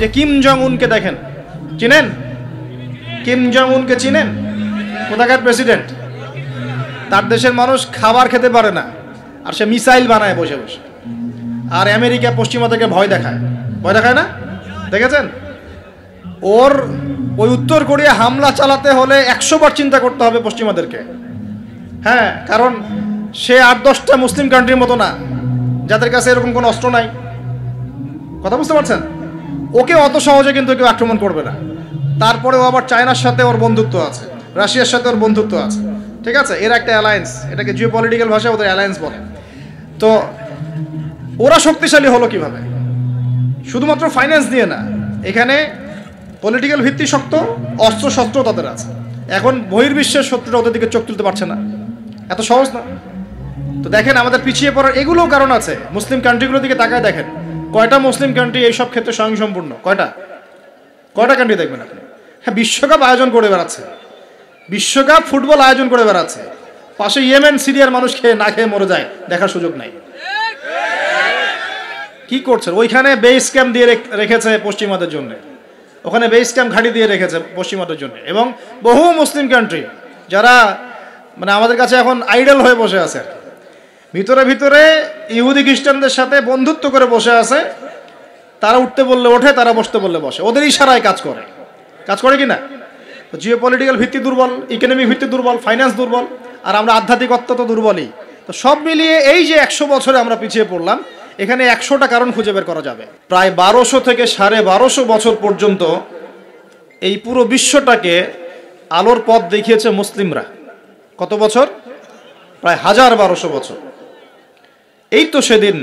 যে Kim Jong উনকে দেখেন, চিনেন? কিম জং উনকে চিনেন? কোথাকার প্রেসিডেন্ট? তার দেশের মানুষ খাবার খেতে পারে না, আর সে মিসাইল বানায় বসে বসে। আর আমেরিকা পশ্চিমা থেকে ভয় দেখায়, ভয় দেখায় না? দেখেছেন? ওর ওই উত্তর কোরিয়া হামলা চালাতে হলে 100 বার চিন্তা করতে হবে পশ্চিমাদেরকে। হ্যাঁ, কারণ সে 8-10টা মুসলিম কান্ট্রির মতো না যাদের কাছে এরকম কোনো অস্ত্র নাই। কথা বুঝতে পারছেন? ওকে অত সহজে কিন্তু কেউ আক্রমণ করবে না। তারপরেও আবার চায়নার সাথে ওর বন্ধুত্ব আছে, রাশিয়ার সাথে ওর বন্ধুত্ব আছে, ঠিক আছে? এর একটা অ্যালায়েন্স, এটাকে জিও পলিটিক্যাল ভাষায় ওদের অ্যালায়েন্স বলে। তো ওরা শক্তিশালী হলো কিভাবে? শুধুমাত্র ফাইন্যান্স দিয়ে না, এখানে পলিটিক্যাল ভিত্তি শক্ত, অস্ত্র শস্ত্র তাদের আছে। এখন বহির্বিশ্বের শত্রুরা ওদের দিকে চোখ তুলতে পারছে না, এত সহজ না। তো দেখেন আমাদের পিছিয়ে পড়ার এগুলোও কারণ আছে। মুসলিম কান্ট্রিগুলোর দিকে তাকায় দেখেন, কয়টা মুসলিম কান্ট্রি এইসব ক্ষেত্রে স্বয়ংসম্পূর্ণ? কয়টা কান্ট্রি দেখবেন আপনি? হ্যাঁ, বিশ্বকাপ আয়োজন করে বেড়াচ্ছে, বিশ্বকাপ ফুটবল আয়োজন করে বেড়াচ্ছে, পাশে ইয়েমেন সিরিয়ার মানুষ খেয়ে না খেয়ে মরে যায়, দেখার সুযোগ নাই। কি করছে? ওইখানে বেস ক্যাম্প দিয়ে রেখেছে পশ্চিমাদের জন্য, ওখানে বেস ক্যাম্প ঘাঁটি দিয়ে রেখেছে পশ্চিমাদের জন্য। এবং বহু মুসলিম কান্ট্রি যারা মানে আমাদের কাছে এখন আইডল হয়ে বসে আছে, ভিতরে ভিতরে ইহুদি খ্রিস্টানদের সাথে বন্ধুত্ব করে বসে আছে। তারা উঠতে বললে ওঠে, তারা বসতে বললে বসে, ওদের ইশারায় কাজ করে কি না? জিও পলিটিক্যাল ভিত্তি দুর্বল, ইকোনমিক ভিত্তি দুর্বল, ফাইন্যান্স দুর্বল, আর আমরা আধ্যাত্মিকত্ব তো দুর্বলই। তো সব মিলিয়ে এই যে 100 বছরে আমরা পিছিয়ে পড়লাম, এখানে 100টা কারণ খুঁজে বের করা যাবে। প্রায় 1200 থেকে 1250 বছর পর্যন্ত এই পুরো বিশ্বটাকে আলোর পথ দেখিয়েছে মুসলিমরা। কত বছর? প্রায় 1200 বছর। এই তো সেদিন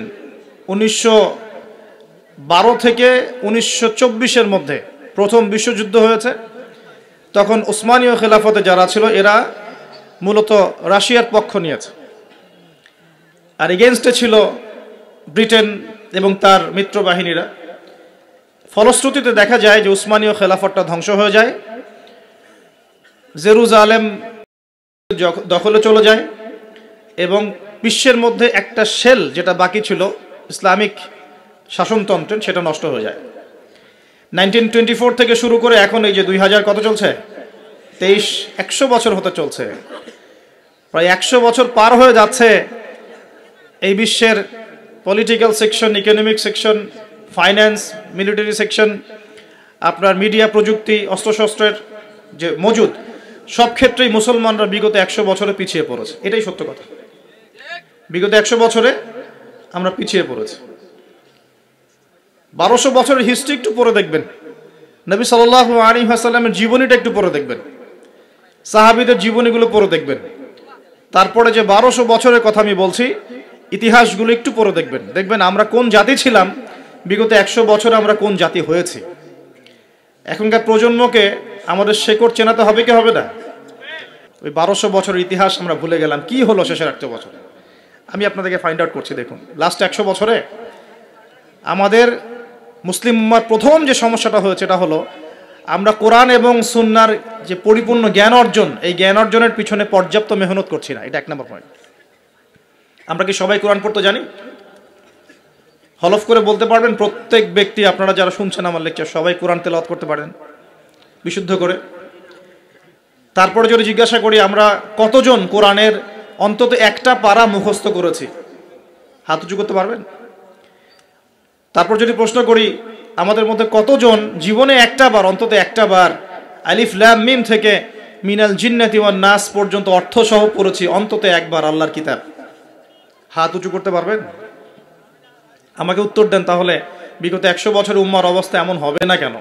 1912 থেকে 1924-এর মধ্যে প্রথম বিশ্বযুদ্ধ হয়েছে। তখন ওসমানীয় খেলাফতে যারা ছিল এরা মূলত রাশিয়ার পক্ষ নিয়েছে, আর এগেনস্টে ছিল ব্রিটেন এবং তার মিত্র বাহিনীরা। ফলশ্রুতিতে দেখা যায় যে উসমানীয় খেলাফতটা ধ্বংস হয়ে যায়, জেরুজালেম দখলে চলে যায়, এবং বিশ্বের মধ্যে একটা শেল যেটা বাকি ছিল ইসলামিক শাসনতন্ত্রের, সেটা নষ্ট হয়ে যায়। 1924 থেকে শুরু করে এখন এই যে 2000 কত চলছে? 100 বছর হতে চলছে। প্রায় 100 বছর পার হয়ে যাচ্ছে। এই বিশ্বের political section, economic section, finance, military section, আপনার মিডিয়া, প্রযুক্তি, অস্ত্রশস্ত্রের যে মজুদ, সব ক্ষেত্রেই মুসলমানরা বিগত 100 বছরে পিছিয়ে পড়েছে। এটাই সত্য কথা। বিগত 100 বছরে আমরা পিছিয়ে পড়েছি। 1200 বছরের হিস্ট্রি একটু পড়ে দেখবেন, নবী সাল্লাল্লাহু আলাইহি ওয়াসাল্লামের জীবনীটা একটু পড়ে দেখবেন, সাহাবীদের জীবনীগুলো পড়ে দেখবেন। তারপরে যে 1200 বছরের কথা আমি বলছি, ইতিহাসগুলো একটু পড়ে দেখবেন। দেখবেন আমরা কোন জাতি ছিলাম, বিগত 100 বছরে আমরা কোন জাতি হয়েছি। এখনকার প্রজন্মকে আমাদের শেকড় চেনাতে হবে কি হবে না? ওই 1200 বছরের ইতিহাস আমরা ভুলে গেলাম। কি হলো শেষের 100 বছরে? আমি আপনাদেরকে ফাইন্ড আউট করছি। দেখুন, লাস্ট 100 বছরে আমাদের মুসলিম উম্মার প্রথম যে সমস্যাটা হয়েছে এটা হলো আমরা কোরআন এবং সুন্নাহর যে পরিপূর্ণ জ্ঞান অর্জন, এই জ্ঞান অর্জনের পিছনে পর্যাপ্ত মেহনত করছি না। এটা 1 নম্বর পয়েন্ট। আমরা কি সবাই কোরআন পড়তে জানি? হলফ করে বলতে পারবেন প্রত্যেক ব্যক্তি, আপনারা যারা শুনছেন আমার লেকচার, সবাই কোরআন তেলাওয়াত করতে পারেন বিশুদ্ধ করে? তারপরে যদি জিজ্ঞাসা করি আমরা কতজন কোরআনের অন্তত একটা পারা মুখস্থ করেছি, হাত উঁচু করতে পারবেন? তারপর যদি প্রশ্ন করি আমাদের মধ্যে কতজন জীবনে অন্তত একটা বার আলিফ লাম মিম থেকে মিনাল জিন্নাতি ওয়ান নাস পর্যন্ত অর্থ সহ পড়েছি অন্তত একবার আল্লাহর কিতাব, হাত উঁচু করতে পারবেন? আমাকে উত্তর দেন। তাহলে বিগত 100 বছরের উম্মার অবস্থা এমন হবে না কেন?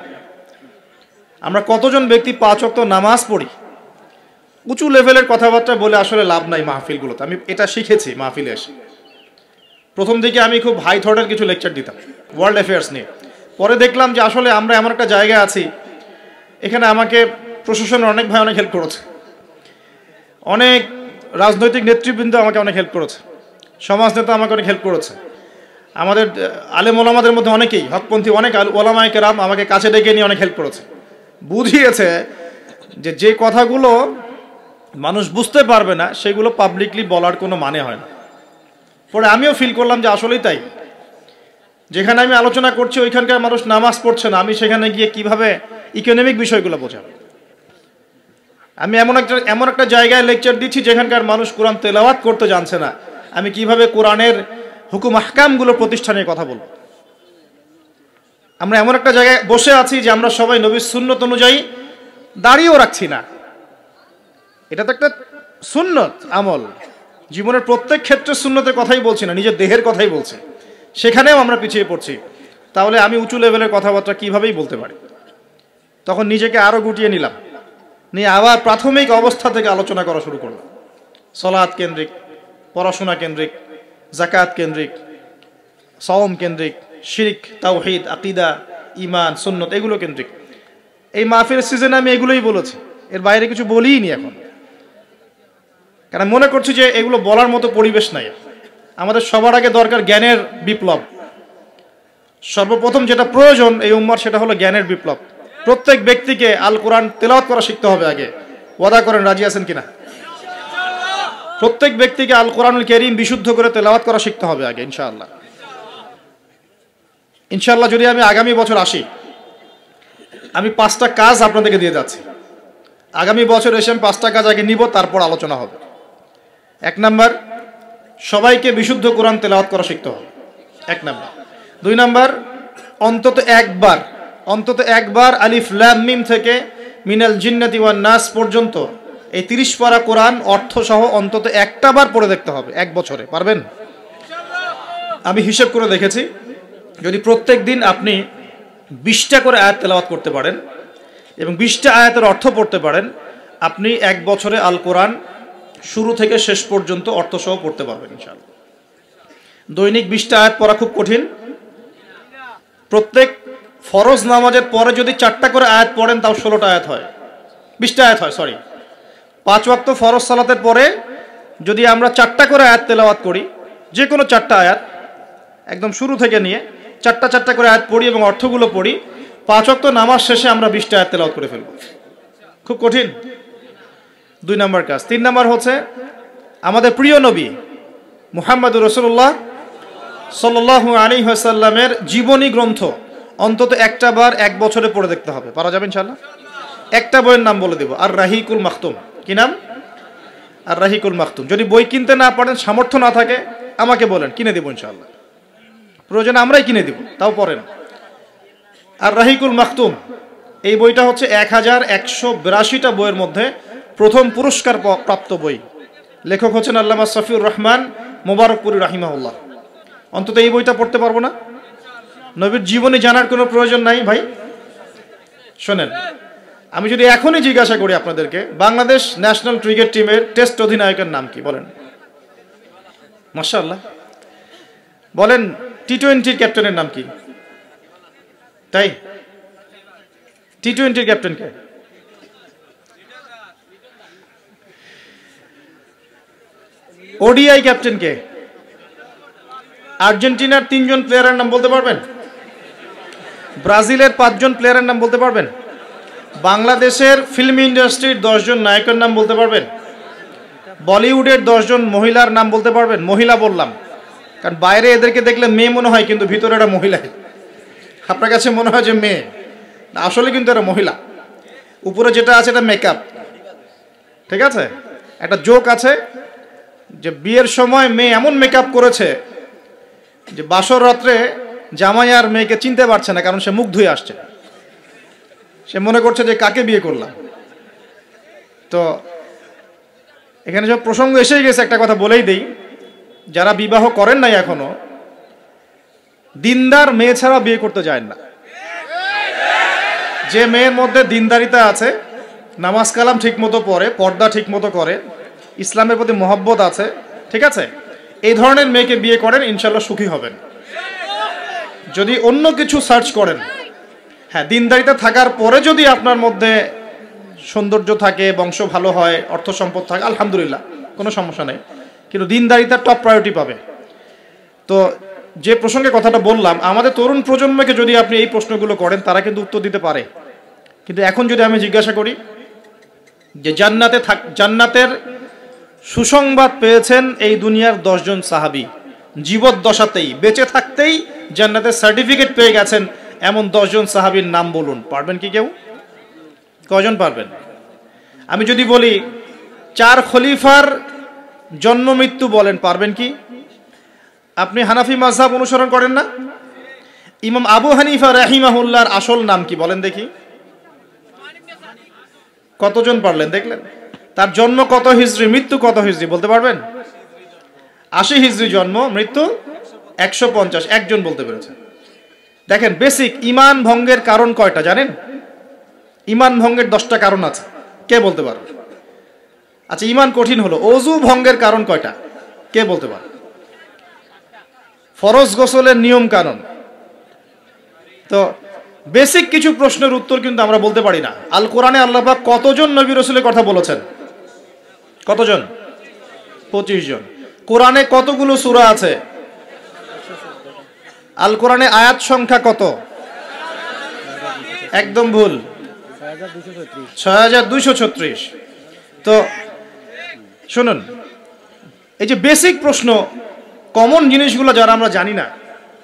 আমরা কতজন ব্যক্তি 5 ওয়াক্ত নামাজ পড়ি? উঁচু লেভেলের কথাবার্তা বলে আসলে লাভ নাই মাহফিলগুলোতে। আমি এটা শিখেছি মাহফিলে এসে। প্রথম দিকে আমি খুব হাই থটের কিছু লেকচার দিতাম ওয়ার্ল্ড অ্যাফেয়ার্স নিয়ে। পরে দেখলাম যে আসলে আমরা এমন একটা জায়গায় আছি, এখানে আমাকে প্রশাসনের অনেক ভাই অনেক হেল্প করেছে, অনেক রাজনৈতিক নেতৃবৃন্দ আমাকে অনেক হেল্প করেছে, সমাজ নেতা আমাকে অনেক হেল্প করেছে, আমাদের আলেম ওলামাদের মধ্যে অনেকেই, হকপন্থী অনেক ওলামায়ে কেরাম আমাকে কাছে ডেকে নিয়ে অনেক হেল্প করেছে। বুঝিয়েছে যে কথাগুলো মানুষ বুঝতে পারবে না সেগুলো পাবলিকলি বলার কোনো মানে হয় না। পরে আমিও ফিল করলাম যে আসলেই তাই। যেখানে আমি আলোচনা করছি ওইখানকার মানুষ নামাজ পড়ছে না, আমি সেখানে গিয়ে কিভাবে ইকোনমিক বিষয়গুলো বোঝাবো? আমি এমন একটা জায়গায় লেকচার দিচ্ছি যেখানকার মানুষ কোরআন তেলাওয়াত করতে জানছে না, আমি কিভাবে কোরআনের হুকুম আহকামগুলো প্রতিষ্ঠানের কথা বলবো? আমরা এমন একটা জায়গায় বসে আছি যে আমরা সবাই নবীর সুন্নত অনুযায়ী দাঁড়িয়েও রাখছি না। এটা তো একটা সুন্নত আমল, জীবনের প্রত্যেক ক্ষেত্রে সুন্নতের কথাই বলছি না, নিজের দেহের কথাই বলছি, সেখানেও আমরা পিছিয়ে পড়ছি। তাহলে আমি উঁচু লেভেলের কথাবার্তা কিভাবেই বলতে পারি? তখন নিজেকে আরও গুটিয়ে নিলাম, নিয়ে আবার প্রাথমিক অবস্থা থেকে আলোচনা করা শুরু করলাম। সলাৎ কেন্দ্রিক, পড়াশোনা কেন্দ্রিক, জাকাত কেন্দ্রিক, সওম কেন্দ্রিক, শিরক, তাওহীদ, আকীদা, ঈমান, সুন্নত এগুলো কেন্দ্রিক। এই মাহফিলের সিজনে আমি এগুলোই বলেছি, এর বাইরে কিছু বলিই নি এখন, কারণ মনে করছি যে এগুলো বলার মতো পরিবেশ নাই। আমাদের সবার আগে দরকার জ্ঞানের বিপ্লব। সর্বপ্রথম যেটা প্রয়োজন এই উম্মার সেটা হলো জ্ঞানের বিপ্লব। প্রত্যেক ব্যক্তিকে আল কোরআন তেলাওয়াত করা শিখতে হবে আগে। ওয়াদা করেন, রাজি আছেন কিনা? প্রত্যেক ব্যক্তিকে আল কোরআনুল কারীম বিশুদ্ধ করে তেলাওয়াত করা শিখতে হবে আগে, ইনশাআল্লাহ। ইনশাআল্লাহ যদি আমি আগামী বছর আসি, আমি 5টা কাজ আপনাদেরকে দিয়ে যাচ্ছি। আগামী বছর এসে আমি 5টা কাজ আগে নিব, তারপর আলোচনা হবে। 1 নাম্বার, সবাইকে বিশুদ্ধ কোরআন তেলাওয়াত করা শিখতে হবে, 1 নাম্বার। 2 নাম্বার, অন্তত একবার আলিফ লাম মিম থেকে মিনাল জিন্নাতি ওয়ান নাস পর্যন্ত এই 30 পারা কোরআন অর্থ সহ অন্তত একটা বার পড়ে দেখতে হবে 1 বছরে। পারবেন? আমি হিসাব করে দেখেছি, যদি প্রত্যেক দিন আপনি 20টা করে আয়াত তেলাওয়াত করতে পারেন এবং 20টা আয়াতের অর্থ পড়তে পারেন, আপনি 1 বছরে আল কোরআন শুরু থেকে শেষ পর্যন্ত অর্থ সহ পড়তে পারবেন ইনশাআল্লাহ। দৈনিক 20টা আয়াত পড়া খুব কঠিন। প্রত্যেক ফরজ নামাজের পরে যদি 4টা করে আয়াত পড়েন তাও 16টা আয়াত হয়, 20টা আয়াত হয়, সরি। 5 ওয়াক্ত ফরজ সালাতের পরে যদি আমরা 4টা করে আয়াত তেলাওয়াত করি, যে কোনো 4টা আয়াত একদম শুরু থেকে নিয়ে 4টা করে আয়াত পড়ি এবং অর্থগুলো পড়ি, 5 ওয়াক্ত নামাজ শেষে আমরা 20টা আয়াত তেলাওয়াত করে ফেলব। খুব কঠিন। 2 নাম্বার কাজ। 3 নাম্বার হচ্ছে আমাদের প্রিয় নবী মুহাম্মদুর রাসূলুল্লাহ সাল্লাল্লাহু আলাইহি ওয়াসাল্লামের জীবনী গ্রন্থ অন্তত একটা বার 1 বছরে পড়ে দেখতে হবে। পারা যাবে ইনশাআল্লাহ? একটা বইয়ের নাম বলে দেব, আর রাহিকুল মাখতুম। কি নাম? আর রাহিকুল মাখতুম। যদি বই কিনতে না পারেন, সামর্থ্য না থাকে, আমাকে বলেন, কিনে দেব ইনশাআল্লাহ। প্রয়োজনে আমরাই কিনে দেব, তাও পড়েন। আর রাহিকুল মাখতুম এই বইটা হচ্ছে 1182টা বইয়ের মধ্যে প্রথম পুরস্কার প্রাপ্ত বই। লেখক হচ্ছেন আল্লামা সফিউর রহমান মোবারকপুরী রাহিমাহুল্লাহ। অন্তত এই বইটা পড়তে পারবো না? নবীর জীবনী জানার কোনো প্রয়োজন নাই ভাই। শোনেন, আমি যদি এখনই জিজ্ঞাসা করি আপনাদেরকে, বাংলাদেশ ন্যাশনাল ক্রিকেট টিমের টেস্ট অধিনায়কের নাম কি বলেন? মাশাআল্লাহ। বলেন টি-20 ক্যাপ্টেনের নাম কি? তাই টি-20 ক্যাপ্টেন কে? ওডিআই ক্যাপ্টেন কে? আর্জেন্টিনার 3 জন প্লেয়ারের নাম বলতে পারবেন? ব্রাজিলের 5 জন প্লেয়ারের নাম বলতে পারবেন? বাংলাদেশের ফিল্ম ইন্ডাস্ট্রির 10 জন নায়কের নাম বলতে পারবেন? বলিউডের 10 জন মহিলার নাম বলতে পারবেন? মহিলা বললাম কারণ বাইরে এদেরকে দেখলে মেয়ে মনে হয়, কিন্তু ভিতরে এরা মহিলা। আপনার কাছে মনে হয় যে মেয়ে, আসলে কিন্তু এরা মহিলা। উপরে যেটা আছে এটা মেকআপ, ঠিক আছে? একটা জোক আছে যে বিয়ের সময় মেয়ে এমন মেকআপ করেছে যে বাসর রাত্রে জামাই আর মেয়েকে চিনতে পারছে না, কারণ সে মুখ ধুয়ে আসছে। সে মনে করছে যে কাকে বিয়ে করলাম। তো এখানে সব প্রসঙ্গ এসেই গেছে, একটা কথা বলেই দেই, যারা বিবাহ করেন নাই এখনো, দিনদার মেয়ে ছাড়া বিয়ে করতে যায় না। যে মেয়ের মধ্যে দিনদারিতা আছে, নামাজ কালাম ঠিক মতো পড়ে, পর্দা ঠিক মতো করে, ইসলামের প্রতি মহব্বত আছে, ঠিক আছে, এই ধরনের মেয়েকে বিয়ে করেন, ইনশাল্লাহ সুখী হবেন। যদি অন্য কিছু সার্চ করেন, হ্যাঁ, দিনদারিতা থাকার পরে যদি আপনার মধ্যে সৌন্দর্য থাকে, বংশ ভালো হয়, অর্থ সম্পদ থাকে, আলহামদুলিল্লাহ, কোনো সমস্যা নেই, কিন্তু দিনদারিতা টপ প্রায়োরিটি পাবে। তো যে প্রসঙ্গে কথাটা বললাম, আমাদের তরুণ প্রজন্মকে যদি আপনি এই প্রশ্নগুলো করেন, তারা কিন্তু উত্তর দিতে পারে। কিন্তু এখন যদি আমি জিজ্ঞাসা করি যে জান্নাতের সুসংবাদ পেয়েছেন এই দুনিয়ার 10 জন সাহাবী, জীবদ্দশাতেই, বেঁচে থাকতেই জান্নাতের সার্টিফিকেট পেয়ে গেছেন এমন 10 জন সাহাবীর নাম বলুন, পারবেন কি কেউ? কয়জন পারবেন? আমি যদি বলি 4 খলিফার জন্ম মৃত্যু বলেন, পারবেন কি? আপনি হানাফি মাযহাব অনুসরণ করেন না? ইমাম আবু হানিফা রাহিমাহুল্লাহর আসল নাম কি বলেন দেখি? কতজন পারলেন দেখলেন? তার জন্ম কত হিজরি, মৃত্যু কত হিজরি বলতে পারবেন? 80 হিজরি জন্ম, মৃত্যু 150, একজন বলতে পেরেছে। দেখেন, বেসিক ঈমান ভঙ্গের কারণ কয়টা জানেন? ঈমান ভঙ্গের 10টা কারণ আছে, কে বলতে পারবে? আচ্ছা, ঈমান কঠিন হলো, ওযু ভঙ্গের কারণ কয়টা, কে বলতে পারবে? ফরজ গোসলের নিয়ম কানুন। তো বেসিক কিছু প্রশ্নের উত্তর কিন্তু আমরা বলতে পারি না। আল কোরআনে আল্লাহ পাক কতজন নবী রাসূলের কথা বলেছেন? কতজন? 25 জন। কোরআনে কতগুলো সূরা আছে? আল কোরআনে আয়াত সংখ্যা কত? একদম ভুল, 6236। তো শুনুন, এই যে বেসিক প্রশ্ন, কমন জিনিসগুলো যারা আমরা জানি না,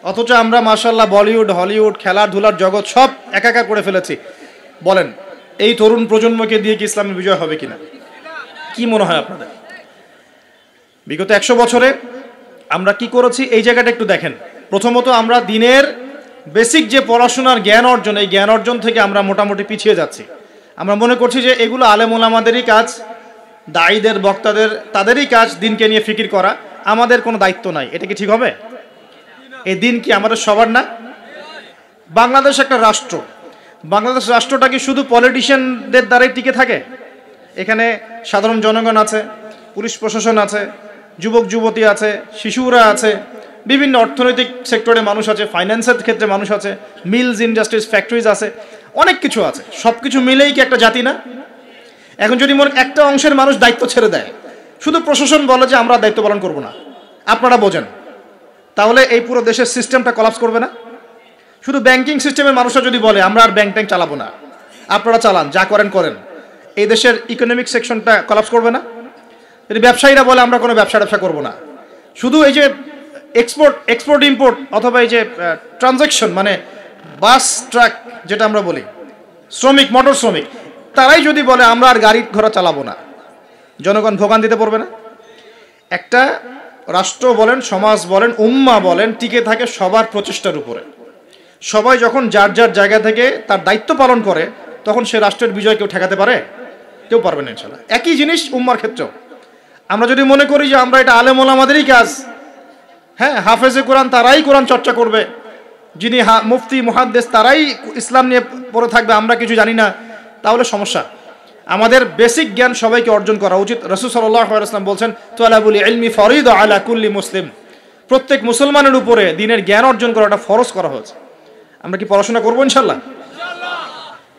অথচ আমরা মাশাআল্লাহ বলিউড, হলিউড, খেলাধুলার জগৎ সব একাকার করে ফেলেছি। বলেন, এই তরুণ প্রজন্মকে দিয়ে কি ইসলামের বিজয় হবে কিনা? কি মনে হয় আপনাদের? বিগত 100 বছরে আমরা কি করেছি এই জায়গাটা একটু দেখেন। প্রথমত, আমরা দিনের বেসিক যে পড়াশোনার জ্ঞান অর্জন, এই জ্ঞান অর্জন থেকে আমরা মোটামুটি পিছিয়ে যাচ্ছি। আমরা মনে করছি যে এগুলো আলেম ওলামাদেরই কাজ, দায়ীদের, বক্তাদের, তাদেরই কাজ দিনকে নিয়ে ফিকির করা, আমাদের কোনো দায়িত্ব নাই। এটা কি ঠিক হবে? এই দিন কি আমাদের সবার না? বাংলাদেশ একটা রাষ্ট্র, বাংলাদেশ রাষ্ট্রটা কি শুধু পলিটিশিয়ানদের দ্বারাই টিকে থাকে? এখানে সাধারণ জনগণ আছে, পুলিশ প্রশাসন আছে, যুবক যুবতী আছে, শিশুরা আছে, বিভিন্ন অর্থনৈতিক সেক্টরে মানুষ আছে, ফাইন্যান্সের ক্ষেত্রে মানুষ আছে, মিলস, ইন্ডাস্ট্রিজ, ফ্যাক্টরিজ আছে, অনেক কিছু আছে। সব কিছু মিলেই কি একটা জাতি না? এখন যদি মনে একটা অংশের মানুষ দায়িত্ব ছেড়ে দেয়, শুধু প্রশাসন বলে যে আমরা দায়িত্ব পালন করব না, আপনারা বোঝেন, তাহলে এই পুরো দেশের সিস্টেমটা কলাপস করবে না? শুধু ব্যাংকিং সিস্টেমের মানুষরা যদি বলে আমরা আর ব্যাংক ট্যাঙ্ক চালাবো না, আপনারা চালান, যা করেন করেন, এই দেশের ইকোনমিক সেকশনটা কলাপস করবে না? যদি ব্যবসায়ীরা বলে আমরা কোনো ব্যবসা করবো না, শুধু এই যে এক্সপোর্ট ইম্পোর্ট অথবা এই যে ট্রানজ্যাকশন, মানে বাস ট্রাক যেটা আমরা বলি, শ্রমিক, মোটর শ্রমিক, তারাই যদি বলে আমরা আর গাড়ি ঘোড়া চালাবো না, জনগণ ভোগান্তিতে পড়বে না? একটা রাষ্ট্র বলেন, সমাজ বলেন, উম্মাহ বলেন, টিকে থাকে সবার প্রচেষ্টার উপরে। সবাই যখন যার যার জায়গা থেকে তার দায়িত্ব পালন করে, তখন সে রাষ্ট্রের বিজয় কেউ ঠেকাতে পারে? কেউ পারবে না ইনশাআল্লাহ। একই জিনিস উম্মার ক্ষেত্রেও। আমরা যদি মনে করি যে আমরা এটা আলেম ওলামাদেরই কাজ, হ্যাঁ, হাফেজে কোরআন তারাই কোরআন চর্চা করবে, যিনি মুফতি মুহাদ্দিস তারাই ইসলাম নিয়ে পড়ে থাকবে, আমরা কিছু জানি না, তাহলে সমস্যা। আমাদের বেসিক জ্ঞান সবাইকে অর্জন করা উচিত। রাসূল সাল্লাল্লাহু আলাইহি ওয়াসাল্লাম বলছেন, তালাবুল ইলমি ফরিদা আলা কুল্লি মুসলিম, প্রত্যেক মুসলমানের উপরে দিনের জ্ঞান অর্জন করাটা ফরজ করা হয়েছে। আমরা কি পড়াশোনা করবো ইনশাআল্লাহ?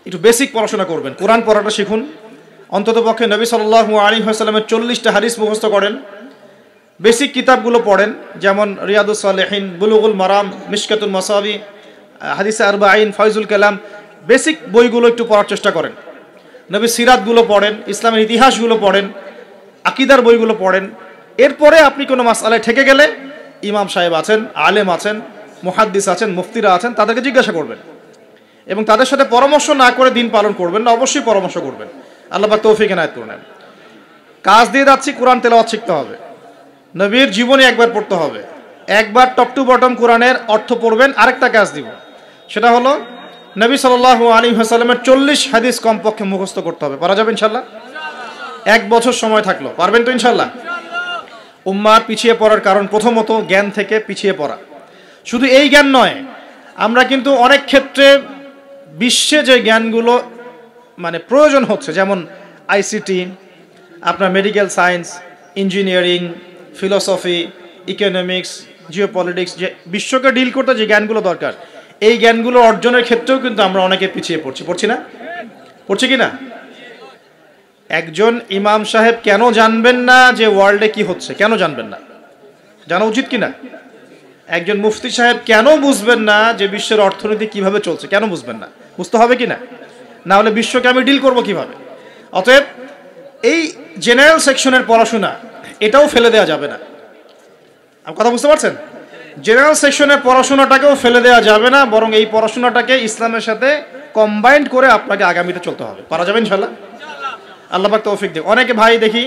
একটু বেসিক পড়াশোনা করবেন, কোরআন পড়াটা শিখুন, অন্তত পক্ষে নবী সাল্লাল্লাহু আলাইহি ওয়াসাল্লামের 40টা হাদিস মুখস্থ করেন, বেসিক কিতাবগুলো পড়েন, যেমন রিয়াদুস সালেহিন, বুলুগুল মারাম, মিশকাতুল মাসাবি, হাদিসে আরবাঈন, ফয়জুল কালাম, বেসিক বইগুলো একটু পড়ার চেষ্টা করেন। নবী সিরাতগুলো পড়েন, ইসলামের ইতিহাসগুলো পড়েন, আকীদার বইগুলো পড়েন। এরপরে আপনি কোনো মাসআলায় ঠেকে গেলে ইমাম সাহেব আছেন, আলেম আছেন, মুহাদ্দিস আছেন, মুফতিরা আছেন, তাদেরকে জিজ্ঞাসা করবেন এবং তাদের সাথে পরামর্শ না করে দিন পালন করবেন না, অবশ্যই পরামর্শ করবেন। আল্লাহ পাক তৌফিক এনায়েত করুন। কাজ দিয়ে যাচ্ছি, কোরআন তেলাওয়াত শিখতে হবে, নবীর জীবনী একবার পড়তে হবে, একবার টপ টু বটম কোরআনের অর্থ পড়বেন। আরেকটা কাজ দিব, সেটা হলো নবী সাল্লাল্লাহু আলাইহি ওয়াসাল্লামের 40 হাদিস কমপক্ষে মুখস্থ করতে হবে। পারা যাবে ইনশাআল্লাহ? 1 বছর সময় থাকলো, পারবেন তো ইনশাআল্লাহ? উম্মার পিছিয়ে পড়ার কারণ প্রথমত জ্ঞান থেকে পিছিয়ে পড়া। শুধু এই জ্ঞান নয়, আমরা কিন্তু অনেক ক্ষেত্রে বিশ্বে যে জ্ঞানগুলো মানে প্রয়োজন হচ্ছে, যেমন আইসিটি, আপনার medical science, engineering, philosophy, economics, geopolitics, যে বিশ্বকে ডিল করতে যে জ্ঞানগুলো দরকার, এই জ্ঞানগুলো অর্জনের ক্ষেত্রেও কিন্তু আমরা অনেকে পিছিয়ে পড়ছি না? পড়ছি কি না? একজন ইমাম সাহেব কেন জানবেন না যে ওয়ার্ল্ডে কি হচ্ছে? কেন জানবেন না? জানা উচিত কি না? একজন মুফতি সাহেব কেন বুঝবেন না যে বিশ্বের অর্থনীতি কিভাবে চলছে? কেন বুঝবেন না? বুঝতে হবে কি না? না হলে বিশ্বকে আমি ডিল করব কিভাবে? অতএব এই জেনারেল সেকশনের পড়াশোনা এটাও ফেলে দেওয়া যাবে না। আপনি কথা বুঝতে পারছেন? জেনারেল সেকশনের পড়াশোনাটাকেও ফেলে দেওয়া যাবে না, বরং এই পড়াশোনাটাকে ইসলামের সাথে কম্বাইন্ড করে আপনাকে আগামীতে চলতে হবে। পারা যাবে ইনশাল্লাহ? আল্লাহ পাক তৌফিক দিক। অনেকে ভাই দেখি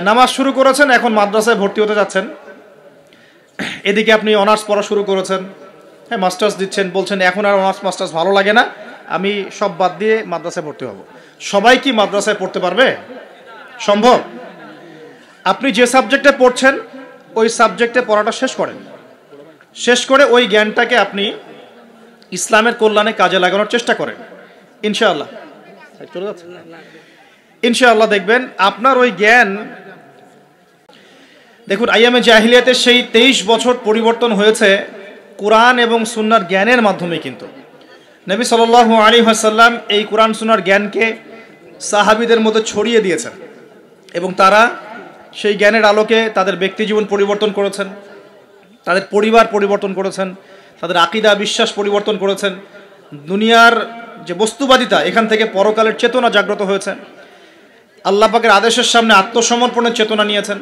নামাজ শুরু করেছেন, এখন মাদ্রাসায় ভর্তি হতে যাচ্ছেন, এদিকে আপনি অনার্স পড়া শুরু করেছেন, হ্যাঁ মাস্টার্স দিচ্ছেন, বলছেন এখন আর অনার্স মাস্টার্স ভালো লাগে না, আমি সব বাদ দিয়ে মাদ্রাসায় ভর্তি হব। সবাই কি মাদ্রাসায় পড়তে পারবে? সম্ভব? আপনি যে সাবজেক্টে পড়ছেন ওই সাবজেক্টে পড়াটা শেষ করেন, শেষ করে ওই জ্ঞানটাকে আপনি ইসলামের কল্যাণে কাজে লাগানোর চেষ্টা করেন। ইনশাআল্লাহ চলে যাচ্ছে, ইনশাআল্লাহ দেখবেন আপনার ওই জ্ঞান। দেখুন আইয়ামে জাহিলিয়াতে সেই 23 বছর পরিবর্তন হয়েছে কোরআন এবং সুন্নাহর জ্ঞানের মাধ্যমে। কিন্তু নবী সাল্লাল্লাহু আলাইহি ওয়াসাল্লাম এই কোরআন সুন্নাহর জ্ঞানকে সাহাবীদের মধ্যে ছড়িয়ে দিয়েছেন এবং তারা সেই জ্ঞানের আলোকে তাদের ব্যক্তিজীবন পরিবর্তন করেছেন, তাদের পরিবার পরিবর্তন করেছেন, তাদের আকীদা বিশ্বাস পরিবর্তন করেছেন। দুনিয়ার যে বস্তুবাদিতা, এখান থেকে পরকালের চেতনা জাগ্রত হয়েছে। আল্লাহ পাকের আদেশের সামনে আত্মসমর্পণের চেতনা নিয়েছেন।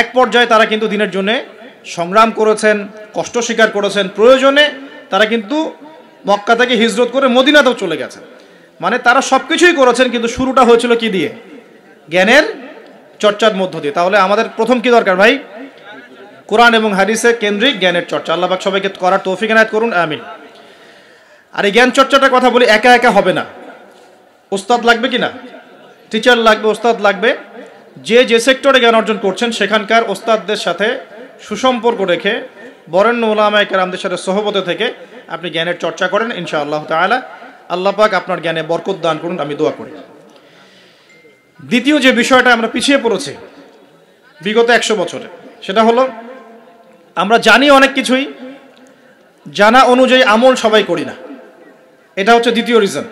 এক পর্যায়ে তারা কিন্তু দিনের জন্য সংগ্রাম করেছেন, কষ্ট স্বীকার করেছেন। প্রয়োজনে তারা কিন্তু মক্কা থেকে হিজরত করে মদিনাতেও চলে গেছেন। মানে তারা সব কিছুই করেছেন, কিন্তু শুরুটা হয়েছিল কি দিয়ে? জ্ঞানের চর্চার মধ্য দিয়ে। তাহলে আমাদের প্রথম কি দরকার ভাই? কোরআন এবং হাদিসে কেন্দ্রিক জ্ঞানের চর্চা। আল্লাহ পাক সবাইকে করার তৌফিক এনায়েত করুন, আমিন। আর এই জ্ঞান চর্চাটার কথা বলি, একা একা হবে না, ওস্তাদ লাগবে কি না? টিচার লাগবে, ওস্তাদ লাগবে। যে যে সেক্টরে জ্ঞান অর্জন করছেন সেখানকার ওস্তাদদের সাথে সুসম্পর্ক রেখে বরেণ্য উলামায়ে কেরামদের সাথে সহবতে থেকে আপনি জ্ঞানের চর্চা করেন, ইনশাআল্লাহ তাআলা আল্লাহ পাক আপনার জ্ঞানে বরকত দান করুন, আমি দোয়া করি। দ্বিতীয় যে বিষয়টা আমরা পিছিয়ে পড়েছি বিগত 100 বছরে, সেটা হলো আমরা জানি অনেক কিছুই, জানা অনুযায়ী আমল সবাই করি না। এটা হচ্ছে দ্বিতীয় রিজন।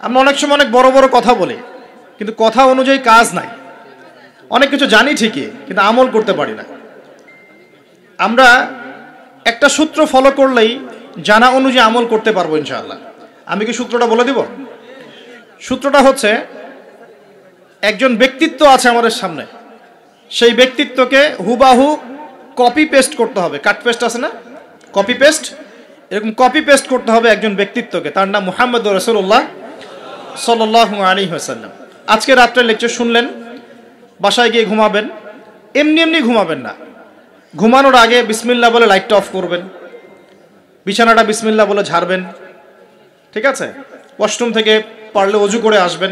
আমরা অনেক সময় অনেক বড় বড় কথা বলি, কিন্তু কথা অনুযায়ী কাজ নাই। অনেক কিছু জানি ঠিকই, কিন্তু আমল করতে পারি না। আমরা একটা সূত্র ফলো করলেই জানা অনুযায়ী আমল করতে পারবো ইনশাআল্লাহ। আমি কি সূত্রটা বলে দিব? সূত্রটা হচ্ছে, একজন ব্যক্তিত্ব আছে আমাদের সামনে, সেই ব্যক্তিত্বকে হুবাহু কপি পেস্ট করতে হবে। কাট পেস্ট আছে না, কপি পেস্ট, এরকম কপি পেস্ট করতে হবে একজন ব্যক্তিত্বকে। তার নাম মুহাম্মদুর রাসূলুল্লাহ সাল্লাল্লাহু আলাইহি ওয়াসাল্লাম। আজকে রাত্রে লেকচার শুনলেন, বাসায় গিয়ে ঘুমাবেন, এমনি এমনি ঘুমাবেন না। ঘুমানোর আগে বিসমিল্লাহ বলে লাইটটা অফ করবেন, বিছানাটা বিসমিল্লাহ বলে ঝাড়বেন, ঠিক আছে? ওয়াশরুম থেকে পারলে ওযু করে আসবেন।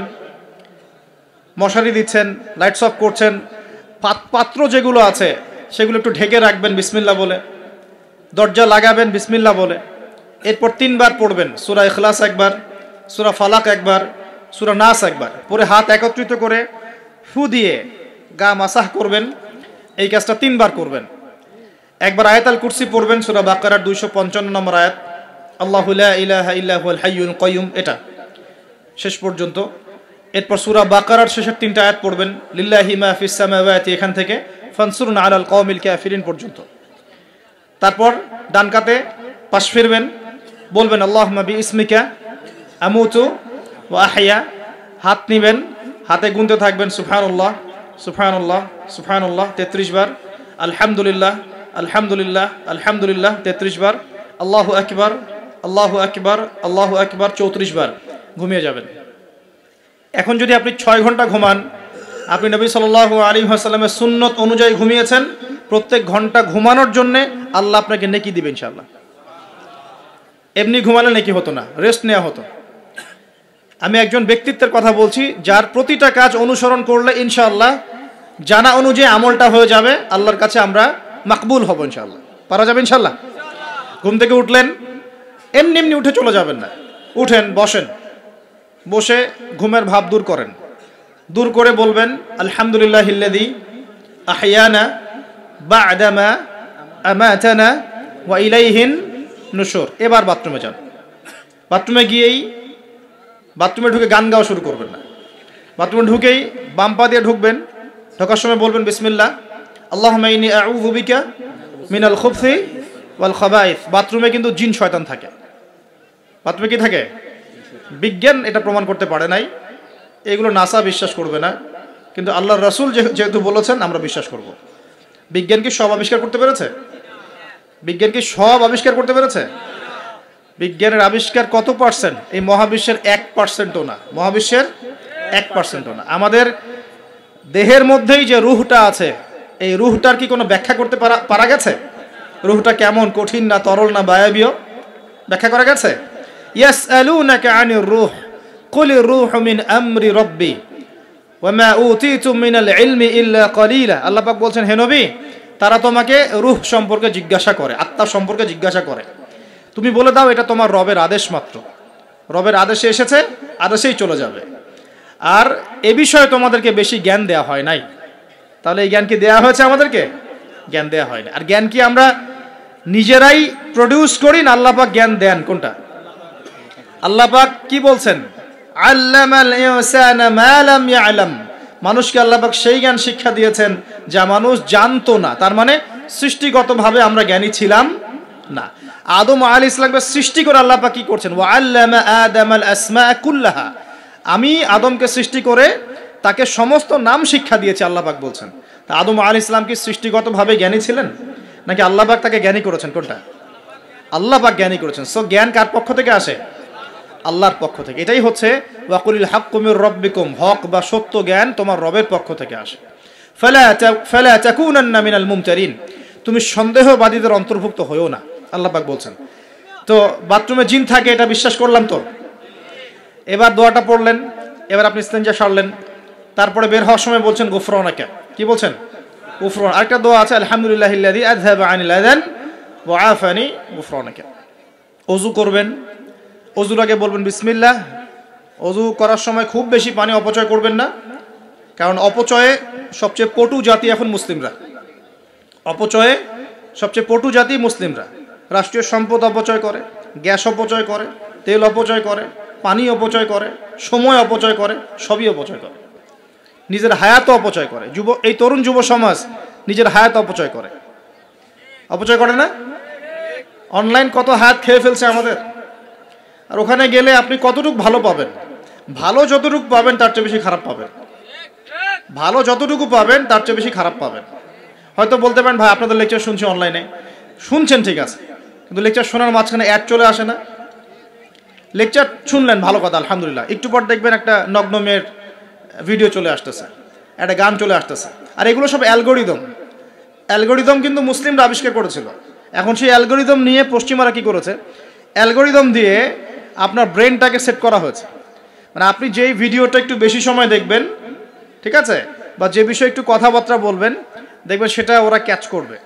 মশারি দিচ্ছেন, লাইটস অফ করছেন, পাত্র যেগুলো আছে সেগুলো একটু ঢেকে রাখবেন বিসমিল্লাহ বলে, দরজা লাগাবেন বিসমিল্লাহ বলে। এরপর 3 বার পড়বেন সূরা ইখলাস একবার, সূরা ফালাক একবার, সূরা নাস একবার, পরে হাত একত্রিত করে ফু দিয়ে গা মাসাহ করবেন। এই কাজটা 3 বার করবেন। একবার আয়াতুল কুরসি পড়বেন, সূরা বাকারার 255 নম্বর আয়াত, আল্লাহু লা ইলাহা ইল্লা হুয়াল হাইয়ুল কাইয়ুম, এটা শেষ পর্যন্ত। এরপর সূরা বাকারার শেষের 3টা আয়াত পড়বেন, লিল্লাহি মা ফিস সামাওয়াতি, এখান থেকে ফানসুরনা আলাল কওমিল কাফিরিন পর্যন্ত। তারপর ডান কাতে পাশ ফিরবেন, বলবেন আল্লাহুম্মা বিইসমিকা আমুতু ওয়া আহইয়া। হাত নিবেন, হাতে গুনতে থাকবেন সুবহানাল্লাহ সুবহানাল্লাহ সুবহানাল্লাহ 33 বার, আলহামদুলিল্লাহ আলহামদুলিল্লাহ আলহামদুলিল্লাহ 33 বার, আল্লাহু আকবার আল্লাহু আকবার আল্লাহু আকবার 34 বার। ঘুমিয়ে যাবেন। এখন যদি আপনি 6 ঘন্টা ঘুমান, আপনি নবী সাল্লাল্লাহু আলাইহি ওয়াসাল্লামের সুন্নত অনুযায়ী ঘুমিয়েছেন, প্রত্যেক ঘন্টা ঘুমানোর জন্য আল্লাহ আপনাকে নেকি দিবে ইনশাআল্লাহ। এমনি ঘুমালে নেকি হতো না, রেস্ট নেওয়া হতো। আমি একজন ব্যক্তিত্বের কথা বলছি, যার প্রতিটা কাজ অনুসরণ করলে ইনশাআল্লাহ জানা অনুযায়ী আমলটা হয়ে যাবে, আল্লাহর কাছে আমরা মাকবুল হব ইনশাআল্লাহ। পারা যাবে ইনশাআল্লাহ। ঘুম থেকে উঠলেন, এমনি এমনি উঠে চলে যাবেন না। উঠেন, বসেন, বসে ঘুমের ভাব দূর করেন, দূর করে বলবেন আলহামদুলিল্লাহিল্লাযী আহইয়ানা বা'দা মা আমাতানা ওয়া ইলাইহিন নুশুর। এবার বাথরুমে যান। বাথরুমে গিয়েই বাথরুমে ঢুকে গান গাওয়া শুরু করবেন না। বাথরুমে ঢুকেই বাম পা দিয়ে ঢুকবেন, ঢোকার সময় বলবেন বিসমিল্লাহ আল্লাহুম্মা ইন্নী আউযু বিকা মিনাল খুবসি ওয়াল খাবাইস। বাথরুমে কিন্তু জিন শয়তান থাকে। বাথরুমে কি থাকে? বিজ্ঞান এটা প্রমাণ করতে পারে নাই, এগুলো নাসা বিশ্বাস করবে না, কিন্তু আল্লাহর রাসূল যেহেতু বলেছেন আমরা বিশ্বাস করব। বিজ্ঞান কি সব আবিষ্কার করতে পেরেছে? বিজ্ঞান কি সব আবিষ্কার করতে পেরেছে? বিজ্ঞানের আবিষ্কার কত পার্সেন্ট? এই মহাবিশ্বের 1%ও না, মহাবিশ্বের 1%ও না। আমাদের দেহের মধ্যেই যে রুহটা আছে, এই রুহটার কি কোনো ব্যাখ্যা করতে পারা গেছে? রুহটা কেমন, কঠিন না তরল না বায়বীয়, ব্যাখ্যা করা গেছে? ইয়াসআলুনাকা আনির রূহ কুলির রূহু মিন আমরি রাব্বি ওয়া মা উতীতুম মিনাল ইলমি ইল্লা কলিলা। আল্লাহ পাক বলছেন, হে নবী, তারা তোমাকে রূহ সম্পর্কে জিজ্ঞাসা করে, আত্মা সম্পর্কে জিজ্ঞাসা করে, তুমি বলে দাও এটা তোমার রবের আদেশ মাত্র। রবের আদেশে এসেছে, আদেশেই চলে যাবে। আর এ বিষয়ে তোমাদেরকে বেশি জ্ঞান দেয়া হয় নাই। তাহলে এই জ্ঞান কি দেয়া হয়েছে আমাদেরকে? জ্ঞান দেয়া হয় না। আর জ্ঞান কি আমরা নিজেরাই প্রডিউস করি না আল্লাহ পাক জ্ঞান দেন? কোনটা? আল্লাহ পাক কি বলছেন? আল্লামাল ইনসানা মা লাম ইয়ালাম। মানুষকে আল্লাহ পাক সেই জ্ঞান শিক্ষা দিয়েছেন যা মানুষ জানতো না। তার মানে সৃষ্টিগতভাবে আমরা জ্ঞানী ছিলাম না। আদম আলাইহিস সালামকে সৃষ্টি করে আল্লাহ পাক কি করছেন? ওয়া আল্লামা আদামাল আসমা কুল্লাহা। আমি আদমকে সৃষ্টি করে তাকে সমস্ত নাম শিক্ষা দিয়েছি, আল্লাহ পাক বলছেন। তা আদম আলাইহিস সালাম কি সৃষ্টিগতভাবে জ্ঞানী ছিলেন, নাকি আল্লাহ পাক তাকে জ্ঞানী করেছেন? কোনটা? আল্লাহ পাক জ্ঞানী করেছেন। সো জ্ঞান কার পক্ষ থেকে আসে? আল্লাহর পক্ষ থেকে। এটাই হচ্ছে ওয়াকুলিল হাক্কু মির রাব্বিকুম, হক বা সত্য জ্ঞান তোমার রবের পক্ষ থেকে আসে। ফালা তাকুনান্না মিনাল মুমতারিন, তুমি সন্দেহবাদীদের অন্তর্ভুক্ত হয়ো না, আল্লাহ পাক বলছেন। তো বাথরুমে জিন থাকে এটা বিশ্বাস করলাম তো। এবার দোয়াটা পড়লেন, এবার আপনি ইস্তেঞ্জা সারলেন, তারপরে বের হওয়ার সময় বলছেন গুফরানাকা। কি বলছেন? গুফরান। আরেকটা দোয়া আছে, আলহামদুলিল্লাহিল্লাযী আযহাবা আনিল আযান ওয়া আফানি গুফরানাকা। ওযু করবেন, ওযুর আগে বলবেন বিসমিল্লাহ। ওযু করার সময় খুব বেশি পানি অপচয় করবেন না, কারণ অপচয়ে সবচেয়ে পটু জাতি এখন মুসলিমরা। অপচয়ে সবচেয়ে পটু জাতি মুসলিমরা। রাষ্ট্রীয় সম্পদ অপচয় করে, গ্যাস অপচয় করে, তেল অপচয় করে, পানি অপচয় করে, সময় অপচয় করে, সবই অপচয় করে। নিজের হায়াত অপচয় করে। এই তরুণ যুব সমাজ নিজের হায়াত অপচয় করে। অপচয় করে না? অনলাইন কত হায়াত খেয়ে ফেলছে আমাদের। আর ওখানে গেলে আপনি কতটুকু ভালো পাবেন? ভালো যতটুকু পাবেন তার চেয়ে বেশি খারাপ পাবেন। ভালো যতটুকু পাবেন তার চেয়ে বেশি খারাপ পাবেন। হয়তো বলতে পারেন, ভাই আপনাদের লেকচার শুনছি অনলাইনে। শুনছেন ঠিক আছে, কিন্তু লেকচার শোনার মাঝখানে অ্যাড চলে আসে না? লেকচার শুনলেন, ভালো কথা, আলহামদুলিল্লাহ। একটু পর দেখবেন একটা নগ্ন মেয়ের ভিডিও চলে আসতেছে, একটা গান চলে আসতেছে। আর এগুলো সব অ্যালগোরিদম। অ্যালগোরিদম কিন্তু মুসলিমরা আবিষ্কার করেছিল। এখন সেই অ্যালগোরিদম নিয়ে পশ্চিমারা কি করেছে? অ্যালগোরিদম দিয়ে আপনার ব্রেনটাকে সেট করা হয়েছে। মানে আপনি যেই ভিডিওটা একটু বেশি সময় দেখবেন, ঠিক আছে, বা যে বিষয়ে একটু কথাবার্তা বলবেন, দেখবেন সেটা ওরা ক্যাচ করবে।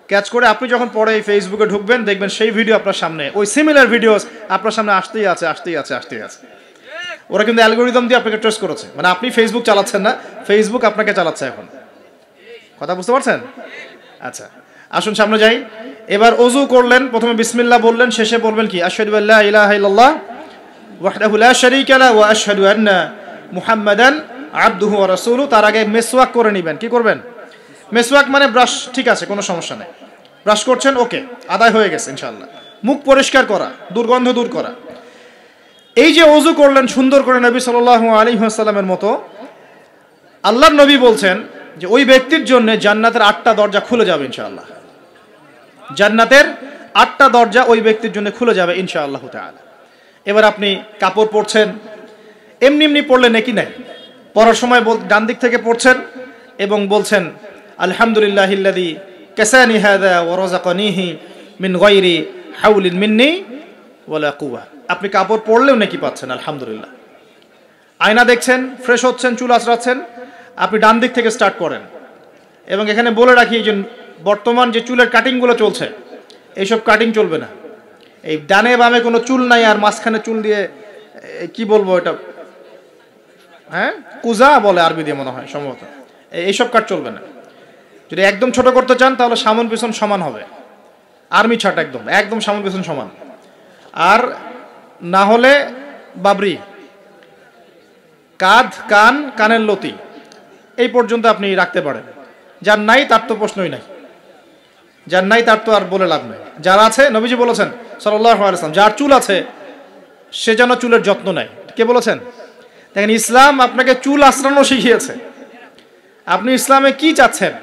ক্যাচ করে আপনি যখন পরে এই ফেসবুকে ঢুকবেন, দেখবেন সেই ভিডিও আপনার সামনে, ওই সিমিলার ভিডিওস আপনার সামনে আসতেই আছে, আসতেই আছে, আসতেই আছে। ওরা কিন্তু অ্যালগোরিদম দিয়ে আপনাকে ট্রেস করেছে। মানে আপনি ফেসবুক চালাচ্ছেন না, ফেসবুক আপনাকে চালাচ্ছে এখন। কথা বুঝতে পারছেন? আচ্ছা, আসুন সামনে যাই। এবার ওযু করলেন, প্রথমে বিসমিল্লাহ বললেন, শেষে বলবেন কি? আশহাদু আল্লা ইলাহা ইল্লাল্লাহ ওয়াহদাহু লা শারীকা লাহু ওয়া আশহাদু আন্না মুহাম্মাদান আবদুহু ওয়া রাসূলুহু। তার আগে মিসওয়াক করে নেবেন। কি করবেন? মিসওয়াক মানে ব্রাশ, ঠিক আছে, কোনো সমস্যা নেই। ব্রাশ করছেন, ওকে, আদায় হয়ে গেছে ইনশাআল্লাহ। মুখ পরিষ্কার করা, দুর্গন্ধ দূর করা। এই যে ওযু করলেন সুন্দর করে নবী সাল্লাল্লাহু আলাইহি ওয়াসাল্লামের মতো, আল্লাহর নবী বলছেন যে ওই ব্যক্তির জন্য জান্নাতের 8টা দরজা খুলে যাবে ইনশাআল্লাহ। জান্নাতের 8টা দরজা ওই ব্যক্তির জন্য খুলে যাবে ইনশাআল্লাহ তাআলা। এবার আপনি কাপড় পরছেন, এমনি এমনি পড়লে নাকি নাই, পড়ার সময় ডান দিক থেকে পড়ছেন এবং বলছেন আলহামদুলিল্লাহিল্লাযী কাসানি হাযা ওয়া রাযাকানিহি মিন গায়রি হাওলিন মিন্নি ওয়ালা কুওয়া। আপনি কাপড় পরলেও নাকি পাচ্ছেন আলহামদুলিল্লাহ। আয়না দেখছেন, ফ্রেশ হচ্ছেন, চুল আঁচড়াচ্ছেন, আপনি ডান দিক থেকে স্টার্ট করেন। এবং এখানে বলে রাখি যে বর্তমান যে চুলের কাটিংগুলো চলছে, এইসব কাটিং চলবে না। এই ডানে বামে কোনো চুল নাই, আর মাঝখানে চুল দিয়ে কি বলবো এটা, হ্যাঁ, কুজা বলে আরবি দিয়ে মনে হয় সম্ভবত। এইসব কাট চলবে না। যদি একদম ছোট করতে চান তাহলে সামন পিছন সমান হবে, আর্মি ছাট, একদম একদম সামন পিছন সমান। আর না হলে বাবরি, কাঁধ, কান, কানের লতি এই পর্যন্ত আপনি রাখতে পারেন। যার নাই তার তো প্রশ্নই নাই, যার নাই তার তো আর বলে লাভ নাই। যার আছে, নবীজি বলেছেন সাল্লাল্লাহু আলাইহি ওয়াসাল্লাম, যার চুল আছে সে যেন চুলের যত্ন নেয়। কে বলেছেন? দেখেন, ইসলাম আপনাকে চুল আঁচড়ানো শিখিয়েছে। আপনি ইসলামে কি চাচ্ছেন?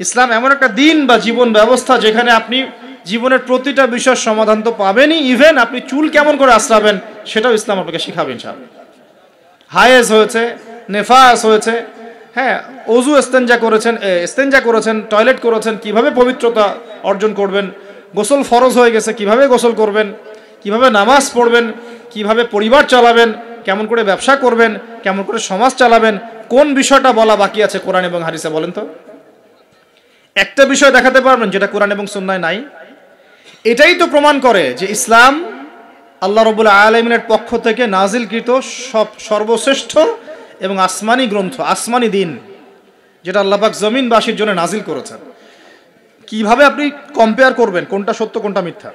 ইসলাম এমন একটা দিন বা জীবন ব্যবস্থা যেখানে আপনি জীবনের প্রতিটা বিষয়ের সমাধান তো পাবেনই, ইভেন আপনি চুল কেমন করে আশ্রাবেন সেটাও ইসলাম আপনাকে শিখাবে ইনশাআল্লাহ। হায়েজ হয়েছে, নেফাস হয়েছে, হ্যাঁ, অজু ইস্তেঞ্জা করেছেন, টয়লেট করেছেন, কিভাবে পবিত্রতা অর্জন করবেন, গোসল ফরজ হয়ে গেছে কিভাবে গোসল করবেন, কিভাবে নামাজ পড়বেন, কিভাবে পরিবার চালাবেন, কেমন করে ব্যবসা করবেন, কেমন করে সমাজ চালাবেন, কোন বিষয়টা বলা বাকি আছে কোরআন এবং হাদিসে বলেন তো? একটা বিষয় দেখাতে পারবেন যেটা কোরআন এবং সুন্নায় নাই? এটাই তো প্রমাণ করে যে ইসলাম আল্লাহ রাব্বুল আলামিনের পক্ষ থেকে নাজিলকৃত সর্বশ্রেষ্ঠ এবং আসমানি গ্রন্থ, আসমানি দিন, যেটা আল্লাহ পাক জমিনবাসীর জন্য নাজিল করেছেন। কিভাবে আপনি কম্পেয়ার করবেন কোনটা সত্য কোনটা মিথ্যা?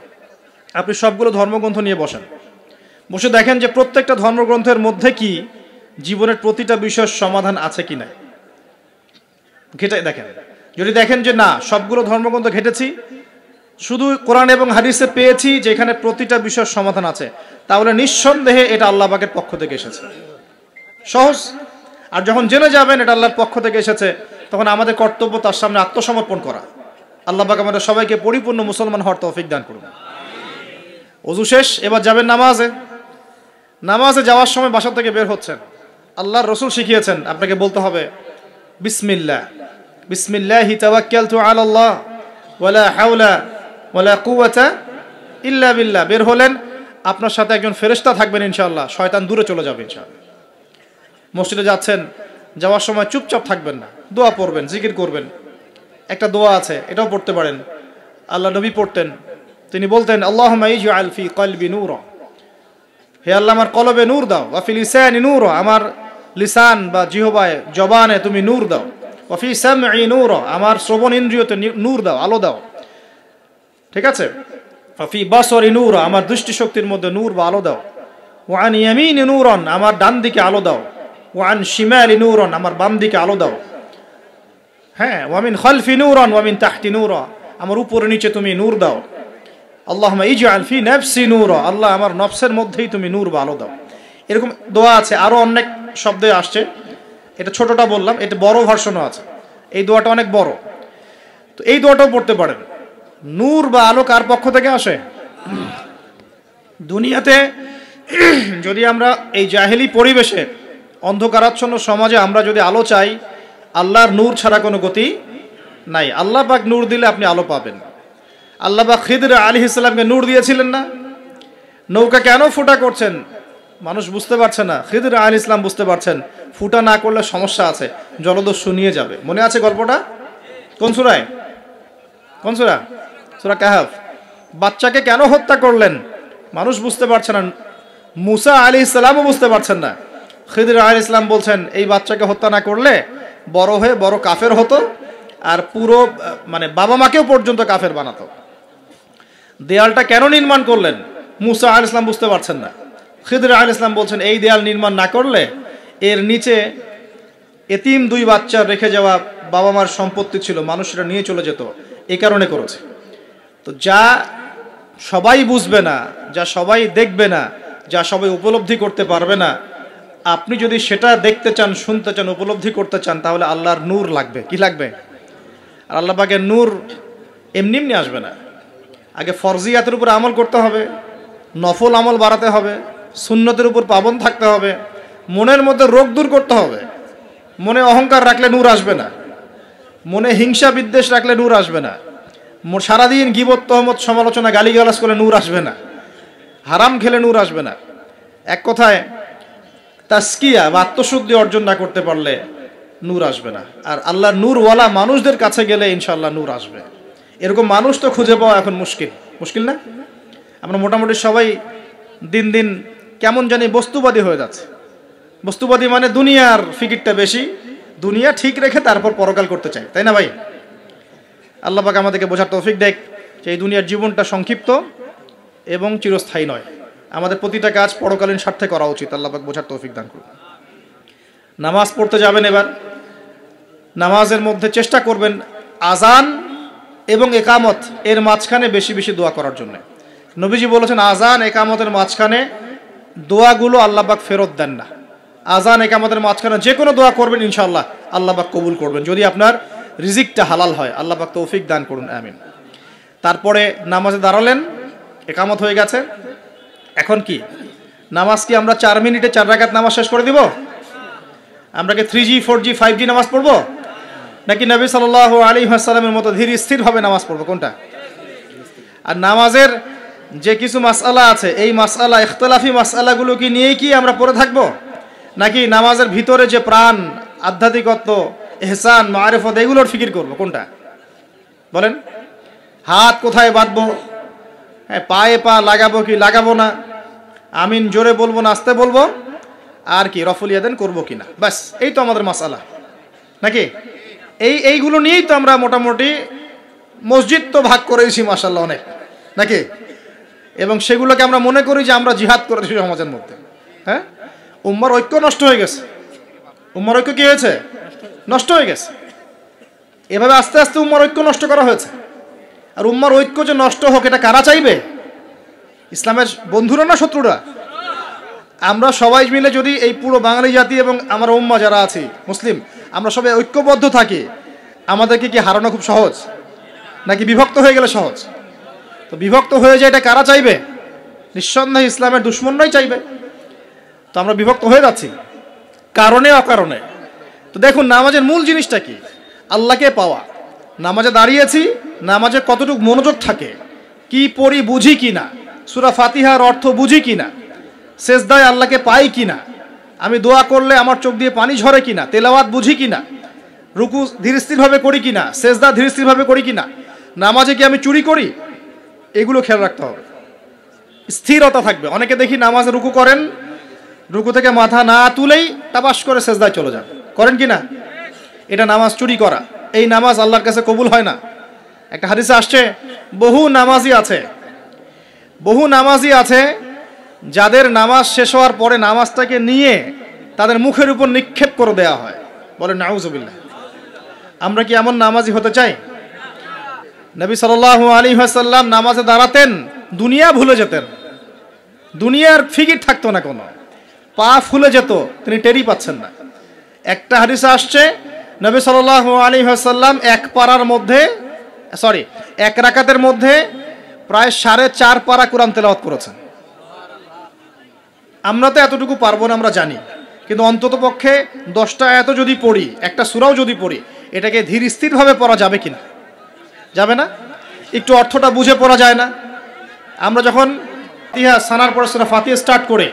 আপনি সবগুলো ধর্মগ্রন্থ নিয়ে বসে দেখেন যে প্রত্যেকটা ধর্মগ্রন্থের মধ্যে কি জীবনের প্রতিটা বিষয়ের সমাধান আছে কি না, ঘেটে দেখেন। যদি দেখেন যে না, সবগুলো ধর্মগ্রন্থ ঘেটেছি, শুধু কোরআন এবং হাদিসে পেয়েছি যেখানে প্রতিটা বিষয়ের সমাধান আছে, তাহলে নিঃসন্দেহে এটা আল্লাহ পাকের পক্ষ থেকে এসেছে, সহজ। আর যখন জেনে যাবেন এটা আল্লাহর পক্ষ থেকে এসেছে, তখন আমাদের কর্তব্য তার সামনে আত্মসমর্পণ করা। আল্লাহ পাক আমাদের সবাইকে পরিপূর্ণ মুসলমান হওয়ার তৌফিক দান করুন। ওযু শেষ, এবার যাবেন নামাজে যাওয়ার সময় বাসা থেকে বের হচ্ছেন, আল্লাহর রাসূল শিখিয়েছেন আপনাকে বলতে হবে বিসমিল্লাহ, বিসমিল্লাহি তাওয়াক্কালতু আলাল্লাহ ওয়ালা হাওলা ওয়ালা কুওয়াতা ইল্লা বিল্লাহ। বের হলেন, আপনার সাথে একজন ফেরেশতা থাকবেন ইনশাআল্লাহ, শয়তান দূরে চলে যাবে ইনশাআল্লাহ। মসজিদে যাচ্ছেন, যাওয়ার সময় চুপচাপ থাকবেন না, দোয়া পড়বেন, জিকির করবেন। একটা দোয়া আছে, এটাও পড়তে পারেন, আল্লাহ নবী পড়তেন। তিনি বলতেন আল্লাহুম্মা ইজআল ফি কলবি নূরা, হে আল্লাহ আমার কলবে নূর দাও, ওয়া ফি লিসানি নূরা, আমার লিসান বা জিহ্বায় জবানে তুমি নূর দাও, ওয়া ফি সামঈ নূরা, আমার শ্রবণ ইন্দ্রিয়তে নূর দাও, আলো দাও, ঠিক আছে, ওয়া ফি বাসরি নূরা, আমার দৃষ্টি শক্তির মধ্যে নূর বা আলো দাও, ওয়া আন ইয়ামিনি নূরান, আমার ডান দিকে আলো দাও, ওয়া আন শিমালি নূরান, আমার বাম দিকে আলো দাও, হ্যাঁ, ওয়া মিন খালফি নূরান ওয়া মিন তাহতি নূরা, আমার উপরে নিচে তুমি নূর দাও। আল্লাহুম্মা ইজআল ফি নাফসি নূরা, আল্লাহ আমার নফসের মধ্যেই তুমি নূর বা আলো দাও। এরকম দোয়া আছে, আরো অনেক শব্দে আসছে, এটা ছোটটা বললাম, এটা বড় ভার্সনও আছে, এই দোয়াটা অনেক বড়, তো এই দোয়াটাও পড়তে পারেন। নূর বা আলো কার পক্ষ থেকে আসে? দুনিয়াতে যদি আমরা এই জাহেলি পরিবেশে, অন্ধকারাচ্ছন্ন সমাজে আমরা যদি আলো চাই, আল্লাহর নূর ছাড়া কোনো গতি নাই। আল্লাহ পাক নূর দিলে আপনি আলো পাবেন। আল্লাহ পাক খিদর আলাইহিস সালামকে নূর দিয়েছিলেন না? নৌকা কেন ফুটা করছেন মানুষ বুঝতে পারছে না, খিদর আলাইহিস সালাম বুঝতে পারছেন ফুটা না করলে সমস্যা আছে, জলদস্যু নিয়ে যাবে। মনে আছে গল্পটা? কোন সূরায়? কোন সূরা? সূরা কাহফ। বাচ্চাকে কেন হত্যা করলেন মানুষ বুঝতে পারছে না, মুসা আলাইহিস সালামও বুঝতে পারছেন না। খিদর আলাইহিস সালাম বলছেন এই বাচ্চাকে হত্যা না করলে বড় হয়ে বড় কাফের হতো, আর পুরো মানে বাবা মাকেও পর্যন্ত কাফের বানাতো। দেয়ালটা কেন নির্মাণ করলেন মুসা আলাইহিস সালাম বুঝতে পারছেন না। খিদর আলাইহিস সালাম বলছেন এই দেয়াল নির্মাণ না করলে এর নিচে এতিম দুই বাচ্চা রেখে যাওয়া বাবা মার সম্পত্তি ছিল, মানুষরা নিয়ে চলে যেত, এই কারণে করেছে। তো যা সবাই বুঝবে না, যা সবাই দেখবে না, যা সবাই উপলব্ধি করতে পারবে না, আপনি যদি সেটা দেখতে চান, শুনতে চান, উপলব্ধি করতে চান, তাহলে আল্লাহর নূর লাগবে। কি লাগবে? আর আল্লাহ পাকের নূর এমনি এমনি আসবে না। আগে ফরজিয়াতের উপর আমল করতে হবে, নফল আমল বাড়াতে হবে, সুন্নতের উপর পাবন থাকতে হবে, মনের মধ্যে রোগ দূর করতে হবে। মনে অহংকার রাখলে নূর আসবে না, মনে হিংসা বিদ্বেষ রাখলে নূর আসবে না, সারাদিন গীবত তহমত সমালোচনা গালিগালাজ করলে নূর আসবে না, হারাম খেলে নূর আসবে না। এক কথায় তাসকিয়া বা আত্মশুদ্ধি অর্জন না করতে পারলে নূর আসবে না। আর আল্লাহর নূরওয়ালা মানুষদের কাছে গেলে ইনশাআল্লাহ নূর আসবে। এরকম মানুষ তো খুঁজে পাওয়া এখন মুশকিল না? আমরা মোটামুটি সবাই দিন দিন কেমন জানি বস্তুবাদী হয়ে যাচ্ছে। বস্তুবাদী মানে দুনিয়ার ফিকিরটা বেশি, দুনিয়া ঠিক রেখে তারপর পরকাল করতে চাই, তাই না ভাই? আল্লাহ পাক আমাদেরকে বোঝার তৌফিক দেখ যে এই দুনিয়ার জীবনটা সংক্ষিপ্ত এবং চিরস্থায়ী নয়। আমাদের প্রতিটা কাজ পরকালীন স্বার্থে করা উচিত। আল্লাহ পাক বোঝার তৌফিক দান করুন। নামাজ পড়তে যাবেন, এবার নামাজের মধ্যে চেষ্টা করবেন আজান এবং একামত এর মাঝখানে বেশি বেশি দোয়া করার জন্য। নবীজি বলেছেন আজান একামতের মাঝখানে দোয়াগুলো আল্লাহ পাক ফেরত দেন না। আজান একামতের মাঝখানে যে কোনো দোয়া করবেন ইনশাআল্লাহ আল্লাহ পাক কবুল করবেন, যদি আপনার রিজিকটা হালাল হয়। আল্লাহ পাক তৌফিক দান করুন, আমিন। তারপরে নামাজে দাঁড়ালেন, একামত হয়ে গেছে। এখন কি নামাজ কি আমরা 4 মিনিটে 4 রাকাত নামাজ শেষ করে দিব? আমরা কি 3G 4G 5G নামাজ পড়বো, নাকি নবী সাল্লাল্লাহু আলাইহি ওয়াসাল্লামের মতো ধীর স্থিরভাবে নামাজ পড়বো? কোনটা? আর নামাজের যে কিছু মাসআলা আছে, এই মাসআলা ইখতিলাফি মাসআলাগুলো কি নিয়েই কি আমরা পড়ে থাকবো, নাকি নামাজের ভিতরে যে প্রাণ, আধ্যাত্মিকত্ব, ইহসান, মারিফত, এগুলোর ফিকির করবো? কোনটা বলেন? হাত কোথায় বাঁধবো, হ্যাঁ পায়ে পা লাগাবো কি লাগাবো না, আমিন জোরে বলবো না আস্তে বলবো, আর কি রফুল ইয়াদান করবো কিনা, ব্যাস এই তো আমাদের মাসআলা নাকি? এইগুলো নিয়েই তো আমরা মোটামুটি মসজিদ তো ভাগ করেছি মাশাআল্লাহ অনেক, নাকি? এবং সেগুলোকে আমরা মনে করি যে আমরা জিহাদ করেছি সমাজের মধ্যে। হ্যাঁ, উম্মার ঐক্য নষ্ট হয়ে গেছে। উম্মার ঐক্য কি হয়েছে? নষ্ট হয়ে গেছে। এভাবে আস্তে আস্তে উম্মার ঐক্য নষ্ট করা হয়েছে। আর উম্মার ঐক্য যে নষ্ট হোক, এটা কারা চাইবে? ইসলামের বন্ধুরা না শত্রুরা? আমরা সবাই মিলে যদি এই পুরো বাঙালি জাতি এবং আমার উম্মা যারা আছি মুসলিম, আমরা সবাই ঐক্যবদ্ধ থাকি, আমাদেরকে কি হারানো খুব সহজ, নাকি বিভক্ত হয়ে গেলে সহজ? তো বিভক্ত হয়ে যায়, এটা কারা চাইবে? নিঃসন্দেহে ইসলামের দুশমনরাই চাইবে। তো আমরা বিভক্ত হয়ে যাচ্ছি কারণে অকারণে। তো দেখুন, নামাজের মূল জিনিসটা কি? আল্লাহকে পাওয়া। নামাজে দাঁড়িয়েছি, নামাজে কতটুকু মনোযোগ থাকে, কি পড়ি বুঝি কিনা, সূরা ফাতিহার অর্থ বুঝি কিনা, সেজদায় আল্লাহকে পাই কিনা, আমি দোয়া করলে আমার চোখ দিয়ে পানি ঝরে কিনা, তেলাওয়াত বুঝি কিনা, রুকু ধীরস্থিরভাবে করি কিনা, সেজদা ধীরস্থিরভাবে করি কিনা, নামাজে কি আমি চুরি করি, এগুলো খেয়াল রাখতে হবে। স্থিরতা থাকবে। অনেকে দেখি নামাজে রুকু করেন, রুকু থেকে মাথা না তুলেই টাপাস করে সেজদায় চলে যান, করেন কিনা? এটা নামাজ চুরি করা। এই নামাজ আল্লাহর কাছে কবুল হয় না। একটা হাদিসে আসছে, বহু নামাজি আছে যাদের নামাজ শেষ হওয়ার পরে নামাজটাকে নিয়ে তাদের মুখের উপর নিক্ষেপ করে দেওয়া হয়। বলেন নাউজুবিল্লাহ। আমরা কি এমন নামাজি হতে চাই? নবী সাল্লাল্লাহু আলাইহি ওয়াসাল্লাম নামাজে দাঁড়াতেন, দুনিয়া ভুলে যেতেন, দুনিয়ার ফিকির থাকতো না কোনো, পা ফুলে যেত, তিনি টেরই পাচ্ছেন না। একটা হাদিসে আসছে, নবী সাল্লাল্লাহু আলাইহি ওয়াসাল্লাম এক রাকাতের মধ্যে প্রায় 4.5 পারা কোরআন তেলাওয়াত করেছেন। আমরা তো এতটুকু পারবো না, আমরা জানি, কিন্তু অন্তত পক্ষে 10টা আয়াত যদি পড়ি, একটা সূরাও যদি পড়ি, এটাকে ধীর স্থিরভাবে পড়া যাবে কিনা? যাবে না? একটু অর্থটা বুঝে পড়া যায় না? আমরা যখন ফাতিহা সানার পর সূরা ফাতিহা স্টার্ট করে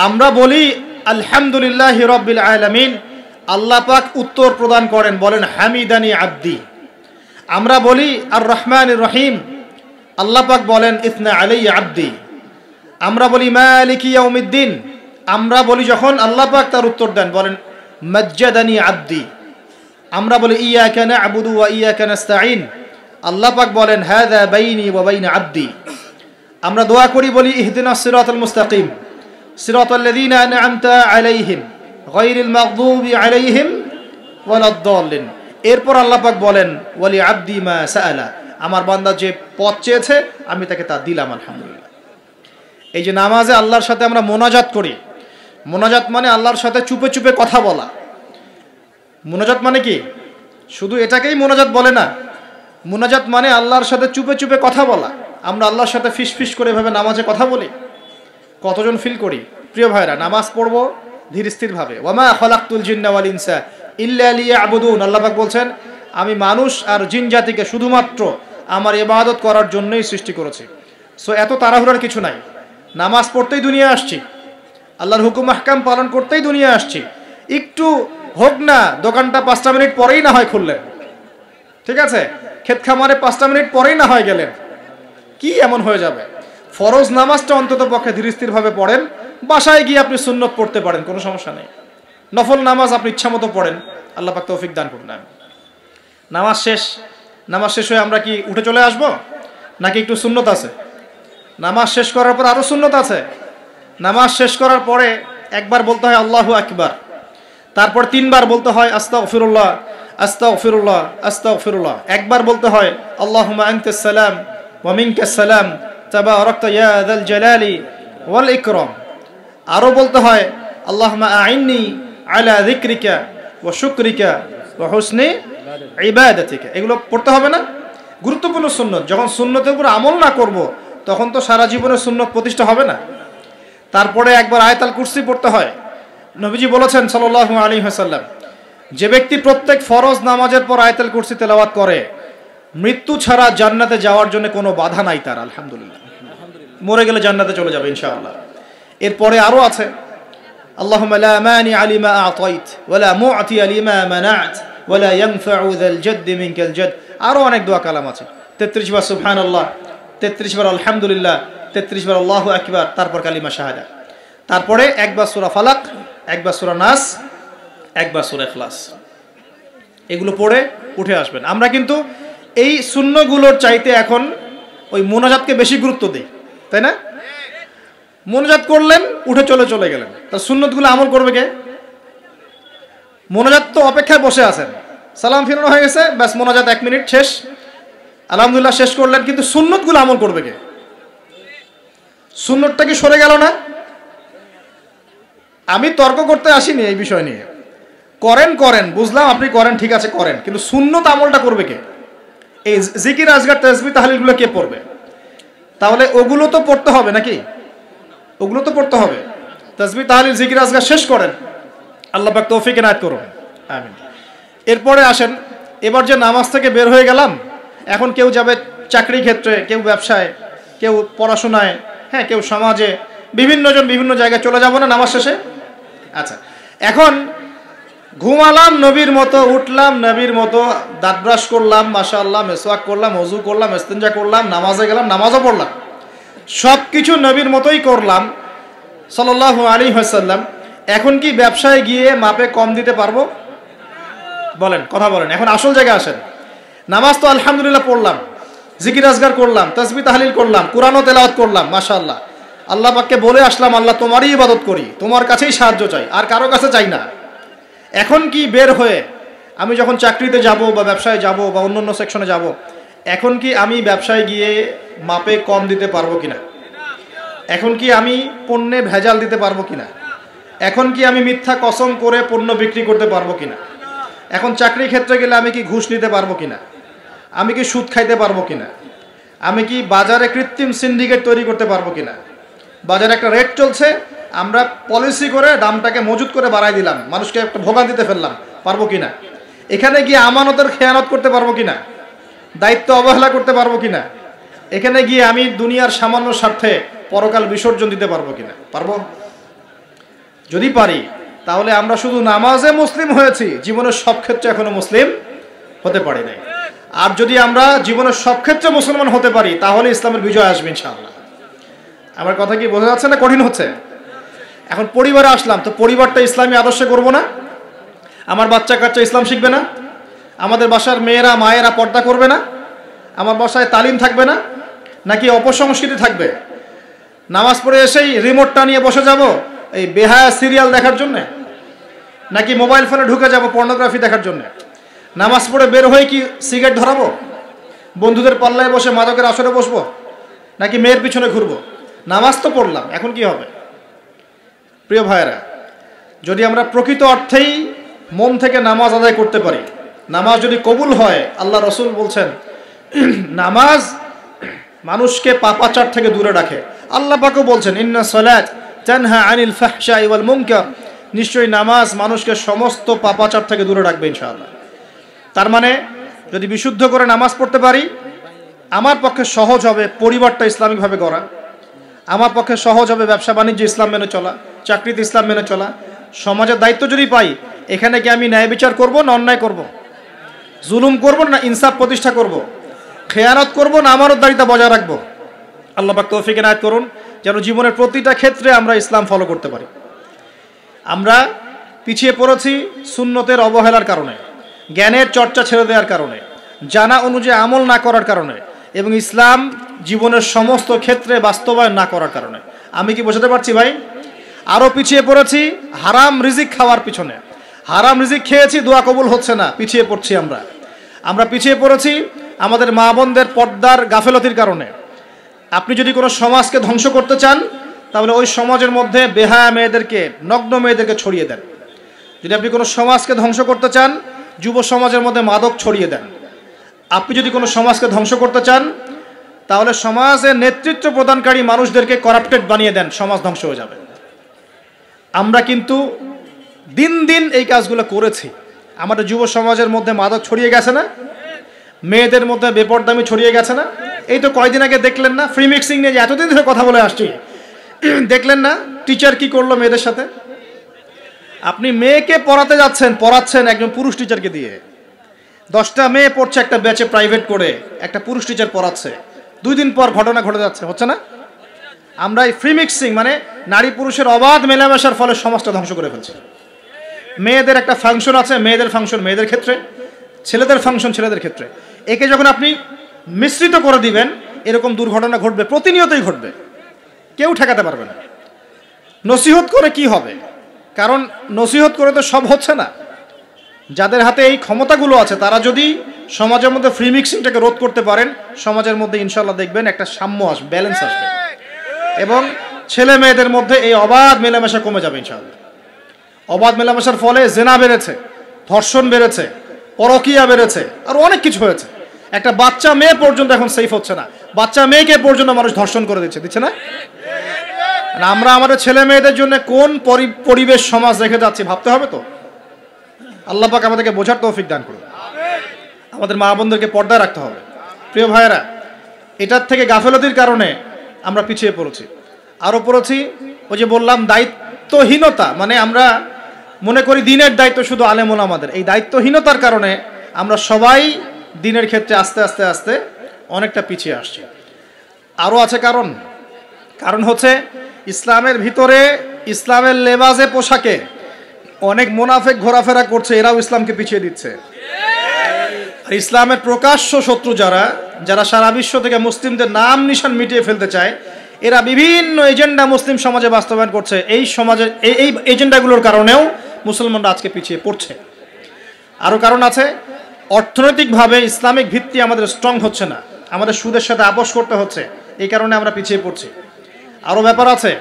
আমরা বলি আলহামদুলিল্লাহি রাব্বিল আলামিন, আল্লাহ পাক উত্তর প্রদান করেন, বলেন হামিদানি আব্দি। আমরা বলি আর রহমানির রহিম, আল্লাহ পাক বলেন ইসনা আলাইয়া আব্দি। আমরা বলি মালিকি ইয়াউমিদ্দিন, আমরা বলি যখন, আল্লাহ পাক তার উত্তর দেন, বলেন মাজ্জাদানি আব্দি। আমরা বলি ইয়াকা না'বুদু ওয়া ইয়াকা নাস্তাঈন, আল্লাহ পাক বলেন হাযা বাইনি ওয়া বাইনা আব্দি। আমরা দোয়া করি, বলি ইহদিনাস সিরাতাল মুস্তাকিম সিরাতাল লাযীনা আন'আমতা আলাইহিম গায়রিল মাগদুবি আলাইহিম ওয়ালাদ-দাল্লিন। এরপর আল্লাহ পাক বলেন ওয়ালি আব্দি মা সাআলা, আমার বান্দা যে পথ চেয়েছে আমি তাকে তা দিলাম আলহামদুলিল্লাহ। এই যে নামাজে আল্লাহর সাথে আমরা মোনাজাত করি, মোনাজাত মানে আল্লাহর সাথে চুপে চুপে কথা বলা। মোনাজাত মানে কি? শুধু এটাকেই মোনাজাত বলে না, মোনাজাত মানে আল্লাহর সাথে চুপে চুপে কথা বলা। আমরা আল্লাহর সাথে ফিস ফিস করে এভাবে নামাজে কথা বলি, কতজন ফিল করি? প্রিয় ভাইরা, নামাজ পড়বো ধীর স্থিরভাবে। ওয়ামা খালাকতুল জিন্না ওয়াল ইনসা ইল্লা লিয়াবুদুন, আল্লাহ পাক বলছেন আমি মানুষ আর জিন জাতিকে শুধুমাত্র আমার ইবাদত করার জন্যই সৃষ্টি করেছি। সো এত তাড়াহুড়ার কিছু নাই। নামাজ পড়তেই দুনিয়া আসছি, আল্লাহর হুকুম আহকাম পালন করতেই দুনিয়া আসছি। একটু হোক না, দোকানটা 5টা মিনিট পরেই না হয় খুললেন, ঠিক আছে, ক্ষেত খামারে 5টা মিনিট পরেই না হয় গেলেন, কি এমন হয়ে যাবে? ফরজ নামাজটা অন্তত পক্ষে ধীর স্থিরভাবে পড়েন। বাসায় গিয়ে আপনি সুন্নত পড়তে পারেন, কোনো সমস্যা নেই। নফল নামাজ আপনি ইচ্ছা মতো পড়েন, আল্লাহ পাক তৌফিক দান করুন। নামাজ শেষ হয়ে আমরা কি উঠে চলে আসব, নাকি একটু সুন্নত আছে? নামাজ শেষ করার পর আরো সুন্নত আছে। নামাজ শেষ করার পরে একবার বলতে হয় আল্লাহু আকবার, তারপর 3 বার বলতে হয় আস্তাগফিরুল্লাহ আস্তাগফিরুল্লাহ আস্তাগফিরুল্লাহ। একবার বলতে হয় আল্লাহুম্মা আনতাস সালাম ওয়া মিনকাস সালাম তাবারাকতা ইয়া যাল জালালি ওয়াল ইকরাম। আরো বলতে হয় আল্লাহুম্মা আইন্নি আলা যিকরিকা ওয়া শুকরিকা ওয়া হুসনি ইবাদাতিকা। এগুলো পড়তে হবে না? গুরুত্বপূর্ণ সুন্নত। যখন সুন্নতের উপর আমল না করব তখন তো সারা জীবনের সুন্নত প্রতিষ্ঠা হবে না। তারপরে একবার আয়াতুল কুরসি পড়তে হয়। নবীজি বলেছেন সাল্লাল্লাহু আলাইহি ওয়াসাল্লাম, যে ব্যক্তি প্রত্যেক ফরজ নামাজের পর আয়াতুল কুরসি তেলাওয়াত করে মৃত্যু ছাড়া জান্নাতে যাওয়ার জন্য কোনো বাধা নাই তার। আলহামদুলিল্লাহ, মরে গেলে জান্নাতে চলে যাবে ইনশাআল্লাহ। এরপরে আরো আছে, আল্লাহুম্মা লা মানি লিমা আ'তাইত ওয়া লা মু'তি লিমা মানা'ত ওয়া লা ইয়ানফা'ু যাল জাদ্দি মিনকাল জাদ। আরো অনেক দোয়া কালাম আছে। 33 বার সুবহানাল্লাহ, 33 বার আলহামদুলিল্লাহ, 33 বার আল্লাহু আকবার, তারপর কালিমা শাহাদা, তারপরে একবার সূরা ফালাক, একবার সূরা নাস, একবার সূরা ইখলাস। এগুলো পড়ে উঠে আসবেন। আমরা কিন্তু এই সুন্নগুলোর চাইতে এখন ওই মোনাজাতকে বেশি গুরুত্ব দিই, তাই না? মোনাজাত করলেন, উঠে চলে গেলেন, তার সুন্নতগুলো আমল করবে কে? মোনাজাত তো অপেক্ষায় বসে আছেন, সালাম ফিরানো হয়ে গেছে, ব্যাস মোনাজাত 1 মিনিট শেষ, আলহামদুলিল্লাহ শেষ করলেন, কিন্তু সুন্নতগুলো আমল করবে কে? সুন্নতটা কি সরে গেল না? আমি তর্ক করতে আসিনি এই বিষয় নিয়ে। করেন বুঝলাম, আপনি করেন, ঠিক আছে করেন, কিন্তু সুন্নত আমলটা করবে কে? এই জিকির আজগার তাসবিহ তাহলিলগুলো কে পড়বে? তাহলে ওগুলো তো পড়তে হবে নাকি? ওগুলো তো পড়তে হবে। তাসবিহ তাহলিল জিকির আজগার শেষ করেন, আল্লাহ পাক তৌফিক এনায়েত করুন, আমিন। এরপরে আসেন, এবার যে নামাজ থেকে বের হয়ে গেলাম, এখন কেউ যাবে চাকরি ক্ষেত্রে, কেউ ব্যবসায়, কেউ পড়াশোনায়, হ্যাঁ, কেউ সমাজে, বিভিন্নজন বিভিন্ন জায়গায় চলে যাব না নামাজ শেষে? আচ্ছা, এখন ঘুমালাম নবীর মতো, উঠলাম নবীর মতো, দাঁত ব্রাশ করলাম, মাশাআল্লাহ, মেসওয়াক করলাম, ওযু করলাম, ইস্তিনজা করলাম, নামাজে গেলাম, নামাজও পড়লাম, সব কিছু নবীর মতোই করলাম সাল্লাল্লাহু আলাইহি ওয়াসাল্লাম। এখন কি ব্যবসায় গিয়ে মাপে কম দিতে পারবো? বলেন, কথা বলেন। এখন আসল জায়গায় আসেন। নামাজ তো আলহামদুলিল্লাহ পড়লাম, জিকির আজগার করলাম, তাসবিহ তাহলিল করলাম, কোরআনও তেলাওয়াত করলাম, মাশাআল্লাহ, আল্লাহ পাককে বলে আসলাম, আল্লাহ তোমারই ইবাদত করি, তোমার কাছেই সাহায্য চাই, আর কারো কাছে চাই না। এখন কি বের হয়ে আমি যখন চাকরিতে যাব বা ব্যবসায় যাব বা অন্য সেকশনে যাব, এখন কি আমি ব্যবসায় গিয়ে মাপে কম দিতে পারবো কিনা? এখন কি আমি পণ্যে ভেজাল দিতে পারবো কিনা? এখন কি আমি মিথ্যা কসম করে পণ্য বিক্রি করতে পারবো কিনা? এখন চাকরি ক্ষেত্রে গেলে আমি কি ঘুষ নিতে পারবো কিনা? আমি কি সুদ খাইতে পারবো কিনা? আমি কি বাজারে কৃত্রিম সিন্ডিকেট তৈরি করতে পারবো কিনা? বাজারে একটা রেট চলছে, আমরা পলিসি করে দামটাকে মজুত করে বাড়াই দিলাম, মানুষকে একটা ভোগান্তিতে ফেললাম, পারবো কিনা? এখানে গিয়ে আমানতের খেয়ানত করতে পারবো কিনা? দায়িত্ব অবহেলা করতে পারবো কিনা? এখানে গিয়ে আমি দুনিয়ার সামান্য স্বার্থে পরকাল বিসর্জন দিতে পারবো কিনা? পারবো? যদি পারি, তাহলে আমরা শুধু নামাজে মুসলিম হয়েছি, জীবনের সব ক্ষেত্রে এখনো মুসলিম হতে পারি নাই। আর যদি আমরা জীবনের সব ক্ষেত্রে মুসলমান হতে পারি, তাহলে ইসলামের বিজয় আসবে ইনশাআল্লাহ। আমার কথা কি বোঝা যাচ্ছে না কঠিন হচ্ছে? এখন পরিবারে আসলাম, তো পরিবারটা ইসলামী আদর্শে করবো না? আমার বাচ্চা কাচ্চা ইসলাম শিখবে না? আমাদের বাসার মেয়েরা মায়েরা পর্দা করবে না? আমার বাসায় তালিম থাকবে না? নাকি অপসংস্কৃতি থাকবে? নামাজ পড়ে এসেই রিমোটটা নিয়ে বসে যাব এই বেহায়া সিরিয়াল দেখার জন্যে, নাকি মোবাইল ফোনে ঢুকে যাব পর্নোগ্রাফি দেখার জন্যে? নামাজ পড়ে বের হয়ে কি সিগারেট ধরাবো? বন্ধুদের পাল্লায় বসে মাদকের আসরে বসবো? নাকি মেয়ের পিছনে ঘুরবো? নামাজ তো পড়লাম, এখন কি হবে? প্রিয় ভাইয়েরা, যদি আমরা প্রকৃত অর্থেই মন থেকে নামাজ আদায় করতে পারি, নামাজ যদি কবুল হয়, আল্লাহ রসুল বলছেন নামাজ মানুষকে পাপাচার থেকে দূরে রাখে। আল্লাহ পাকও বলছেন ইন্না সালাত তানহা আনিল ফাহশাই ওয়াল মুনকার, নিশ্চয়ই নামাজ মানুষকে সমস্ত পাপাচার থেকে দূরে রাখবে ইনশাআল্লাহ। তার মানে যদি বিশুদ্ধ করে নামাজ পড়তে পারি, আমার পক্ষে সহজ হবে পরিবারটা ইসলামিকভাবে গড়া, আমার পক্ষে সহজ হবে ব্যবসা বাণিজ্য ইসলাম মেনে চলা, চাকরিতে ইসলাম মেনে চলা। সমাজের দায়িত্ব যদি পাই, এখানে কি আমি ন্যায় বিচার করব না অন্যায় করব? জুলুম করব না ইনসাফ প্রতিষ্ঠা করব? খেয়ানত করব না আমানতদারিতা বজায় রাখবো? আল্লাহ পাক তৌফিক এনায়েত করুন, যেন জীবনের প্রতিটা ক্ষেত্রে আমরা ইসলাম ফলো করতে পারি। আমরা পিছিয়ে পড়েছি সুন্নতের অবহেলার কারণে, জ্ঞানের চর্চা ছেড়ে দেওয়ার কারণে, জানা অনুযায়ী আমল না করার কারণে, এবং ইসলাম জীবনের সমস্ত ক্ষেত্রে বাস্তবায়ন না করার কারণে। আমি কি বোঝাতে পারছি ভাই? আরও পিছিয়ে পড়েছি হারাম রিজিক খাওয়ার পিছনে। হারাম রিজিক খেয়েছি, দোয়া কবুল হচ্ছে না, পিছিয়ে পড়ছি আমরা। আমরা পিছিয়ে পড়েছি আমাদের মা বোনদের পর্দার গাফেলতির কারণে। আপনি যদি কোনো সমাজকে ধ্বংস করতে চান, তাহলে ওই সমাজের মধ্যে বেহায়া মেয়েদেরকে, নগ্ন মেয়েদেরকে ছড়িয়ে দেন। যদি আপনি কোনো সমাজকে ধ্বংস করতে চান, যুব সমাজের মধ্যে মাদক ছড়িয়ে দেন। আপনি যদি কোনো সমাজকে ধ্বংস করতে চান তাহলে সমাজের নেতৃত্ব প্রদানকারী মানুষদেরকে করাপ্টেড বানিয়ে দেন, সমাজ ধ্বংস হয়ে যাবে। আমরা কিন্তু দিন দিন এই কাজগুলো করেছি। আমাদের যুব সমাজের মধ্যে মাদক ছড়িয়ে গেছে না, মেয়েদের মধ্যে বেপরদামি ছড়িয়ে গেছে না। এই তো কয়দিন আগে দেখলেন না ফ্রি মিক্সিং নিয়ে যে এতদিন ধরে কথা বলে আসছি, দেখলেন না টিচার কি করলো মেয়েদের সাথে। আপনি মেয়েকে পড়াচ্ছেন একজন পুরুষ টিচারকে দিয়ে। 10টা মেয়ে পড়ছে একটা ব্যাচে প্রাইভেট করে, একটা পুরুষ টিচার পড়াচ্ছে। 2 দিন পর ঘটনা ঘটে যাচ্ছে, হচ্ছে না? আমরা এই ফ্রি মিক্সিং মানে নারী পুরুষের অবাধ মেলামেশার ফলে সমাজটা ধ্বংস করে ফেলছে। মেয়েদের একটা ফাংশন আছে, মেয়েদের ফাংশন মেয়েদের ক্ষেত্রে, ছেলেদের ফাংশন ছেলেদের ক্ষেত্রে। একে যখন আপনি মিশ্রিত করে দিবেন, এরকম দুর্ঘটনা ঘটবে, প্রতিনিয়তই ঘটবে, কেউ ঠেকাতে পারবে না। নসিহত করে কি হবে? কারণ নসিহত করে তো সব হচ্ছে না। যাদের হাতে এই ক্ষমতাগুলো আছে তারা যদি সমাজের মধ্যে ফ্রি মিক্সিংটাকে রোধ করতে পারেন, সমাজের মধ্যে ইনশাল্লাহ দেখবেন একটা সাম্য আসবে, ব্যালেন্স আসবে, এবং ছেলে মেয়েদের মধ্যে এই অবাধ মেলামেশা কমে যাবে ইনশাআল্লাহ। অবাধ মেলামেশার ফলে জেনা বেড়েছে, ধর্ষণ বেড়েছে, পরকীয়া বেড়েছে, আর অনেক কিছু হয়েছে। একটা বাচ্চা মেয়ে পর্যন্ত এখন সেফ হচ্ছে না, বাচ্চা মেয়েকে পর্যন্ত মানুষ ধর্ষণ করে দিচ্ছে না? আমরা আমাদের ছেলে মেয়েদের জন্য কোন পরিবেশ সমাজ রেখে যাচ্ছি ভাবতে হবে তো। আল্লাহ পাক আমাদেরকে বোঝার তৌফিক দান করুন। আমাদের মা বোনদেরকে পর্দায় রাখতে হবে। প্রিয় ভাইয়েরা, এটার থেকে গাফেলতির কারণে আমরা পিছিয়ে পড়েছি। আরও পড়েছি ওই যে বললাম দায়িত্বহীনতা, মানে আমরা মনে করি দিনের দায়িত্ব শুধু আলেম ওলামাদের। এই দায়িত্বহীনতার কারণে আমরা সবাই দিনের ক্ষেত্রে আস্তে আস্তে আস্তে অনেকটা পিছিয়ে আসছি। আরও আছে কারণ হচ্ছে ইসলামের ভিতরে, ইসলামের লেবাজে পোশাকে অনেক মুনাফিক ঘোরাফেরা করছে, এরাও ইসলামকে পিছিয়ে দিচ্ছে। আর ইসলামের প্রকাশ্য শত্রু যারা সারা বিশ্ব থেকে মুসলিমদের নাম নিশান মিটিয়ে ফেলতে চায়, এরা বিভিন্ন এজেন্ডা মুসলিম সমাজে বাস্তবায়ন করছে। এই সমাজের এই এজেন্ডাগুলোর কারণেও মুসলমানরা আজকে পিছিয়ে পড়ছে। আরও কারণ আছে, অর্থনৈতিকভাবে ইসলামিক ভিত্তি আমাদের স্ট্রং হচ্ছে না, আমাদের সুদের সাথে আপোষ করতে হচ্ছে, এই কারণে আমরা পিছিয়ে পড়ছি। আরও ব্যাপার আছে,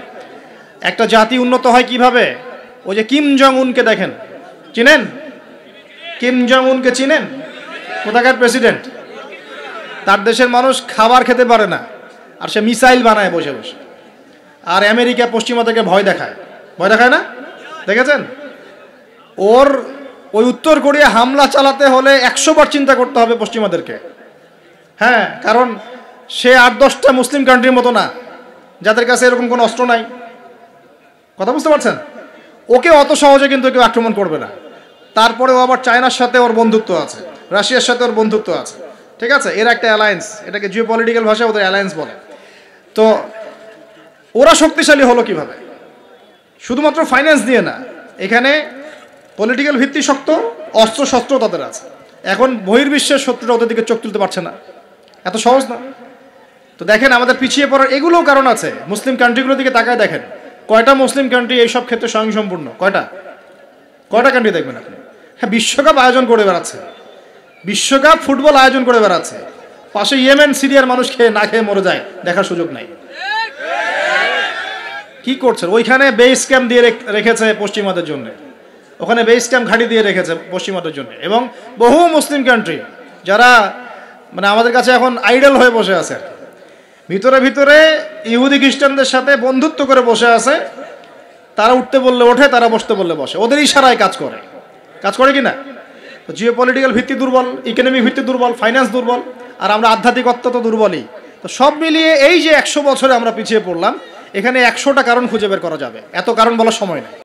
একটা জাতি উন্নত হয় কিভাবে? ওই যে কিম জং উনকে দেখেন, চিনেন? কিম জং উনকে চিনেন? কোথাকার প্রেসিডেন্ট। তার দেশের মানুষ খাবার খেতে পারে না, আর সে মিসাইল বানায় বসে বসে। আর আমেরিকা পশ্চিমা থেকে ভয় দেখায় না? দেখেছেন? ওর ওই উত্তর কোরিয়া হামলা চালাতে হলে 100 বার চিন্তা করতে হবে পশ্চিমাদেরকে। হ্যাঁ, কারণ সে 8-10টা মুসলিম কান্ট্রির মতো না যাদের কাছে এরকম কোনো অস্ত্র নাই। কথা বুঝতে পারছেন? ওকে অত সহজে কিন্তু কেউ আক্রমণ করবে না। তারপরেও আবার চায়নার সাথে ওর বন্ধুত্ব আছে, রাশিয়ার সাথে ওর বন্ধুত্ব আছে, ঠিক আছে? এর একটা অ্যালায়েন্স, এটাকে জিও পলিটিক্যাল ভাষায় ওদের অ্যালায়েন্স বলে। তো ওরা শক্তিশালী হলো কিভাবে? শুধুমাত্র ফাইন্যান্স দিয়ে না, এখানে পলিটিক্যাল ভিত্তি শক্ত, অস্ত্র শস্ত্র তাদের আছে। এখন বহির্বিশ্বের শত্রুরা ওদের দিকে চোখ তুলতে পারছে না, এত সহজ না। তো দেখেন আমাদের পিছিয়ে পড়ার এগুলোও কারণ আছে। মুসলিম কান্ট্রিগুলোর দিকে তাকায় দেখেন, কয়টা মুসলিম কান্ট্রি এইসব ক্ষেত্রে স্বয়ংসম্পূর্ণ? কয়টা কান্ট্রি দেখবেন আপনি? হ্যাঁ, বিশ্বকাপ আয়োজন করে বেড়াচ্ছে, বিশ্বকাপ ফুটবল আয়োজন করে বেড়াচ্ছে, পাশে ইয়েমেন সিরিয়ার মানুষ না খেয়ে মরে যায়, দেখার সুযোগ নাই। কি করছে? ওইখানে বেস ক্যাম্প দিয়ে রেখেছে পশ্চিমাদের জন্য, ওখানে বেস ক্যাম্প ঘাঁটি দিয়ে রেখেছে পশ্চিমাদের জন্য। এবং বহু মুসলিম কান্ট্রি যারা মানে আমাদের কাছে এখন আইডল হয়ে বসে আছে, ভিতরে ইহুদি খ্রিস্টানদের সাথে বন্ধুত্ব করে বসে আছে। তারা উঠতে বললে ওঠে, তারা বসতে বললে বসে, ওদের ইশারায় কাজ করে কি না? তো জিও পলিটিক্যাল ভিত্তি দুর্বল, ইকোনমিক ভিত্তি দুর্বল, ফাইন্যান্স দুর্বল, আর আমরা আধ্যাত্মিকত্ব তো দুর্বলই। তো সব মিলিয়ে এই যে 100 বছরে আমরা পিছিয়ে পড়লাম, এখানে 100টা কারণ খুঁজে বের করা যাবে, এত কারণ বলার সময় নেই।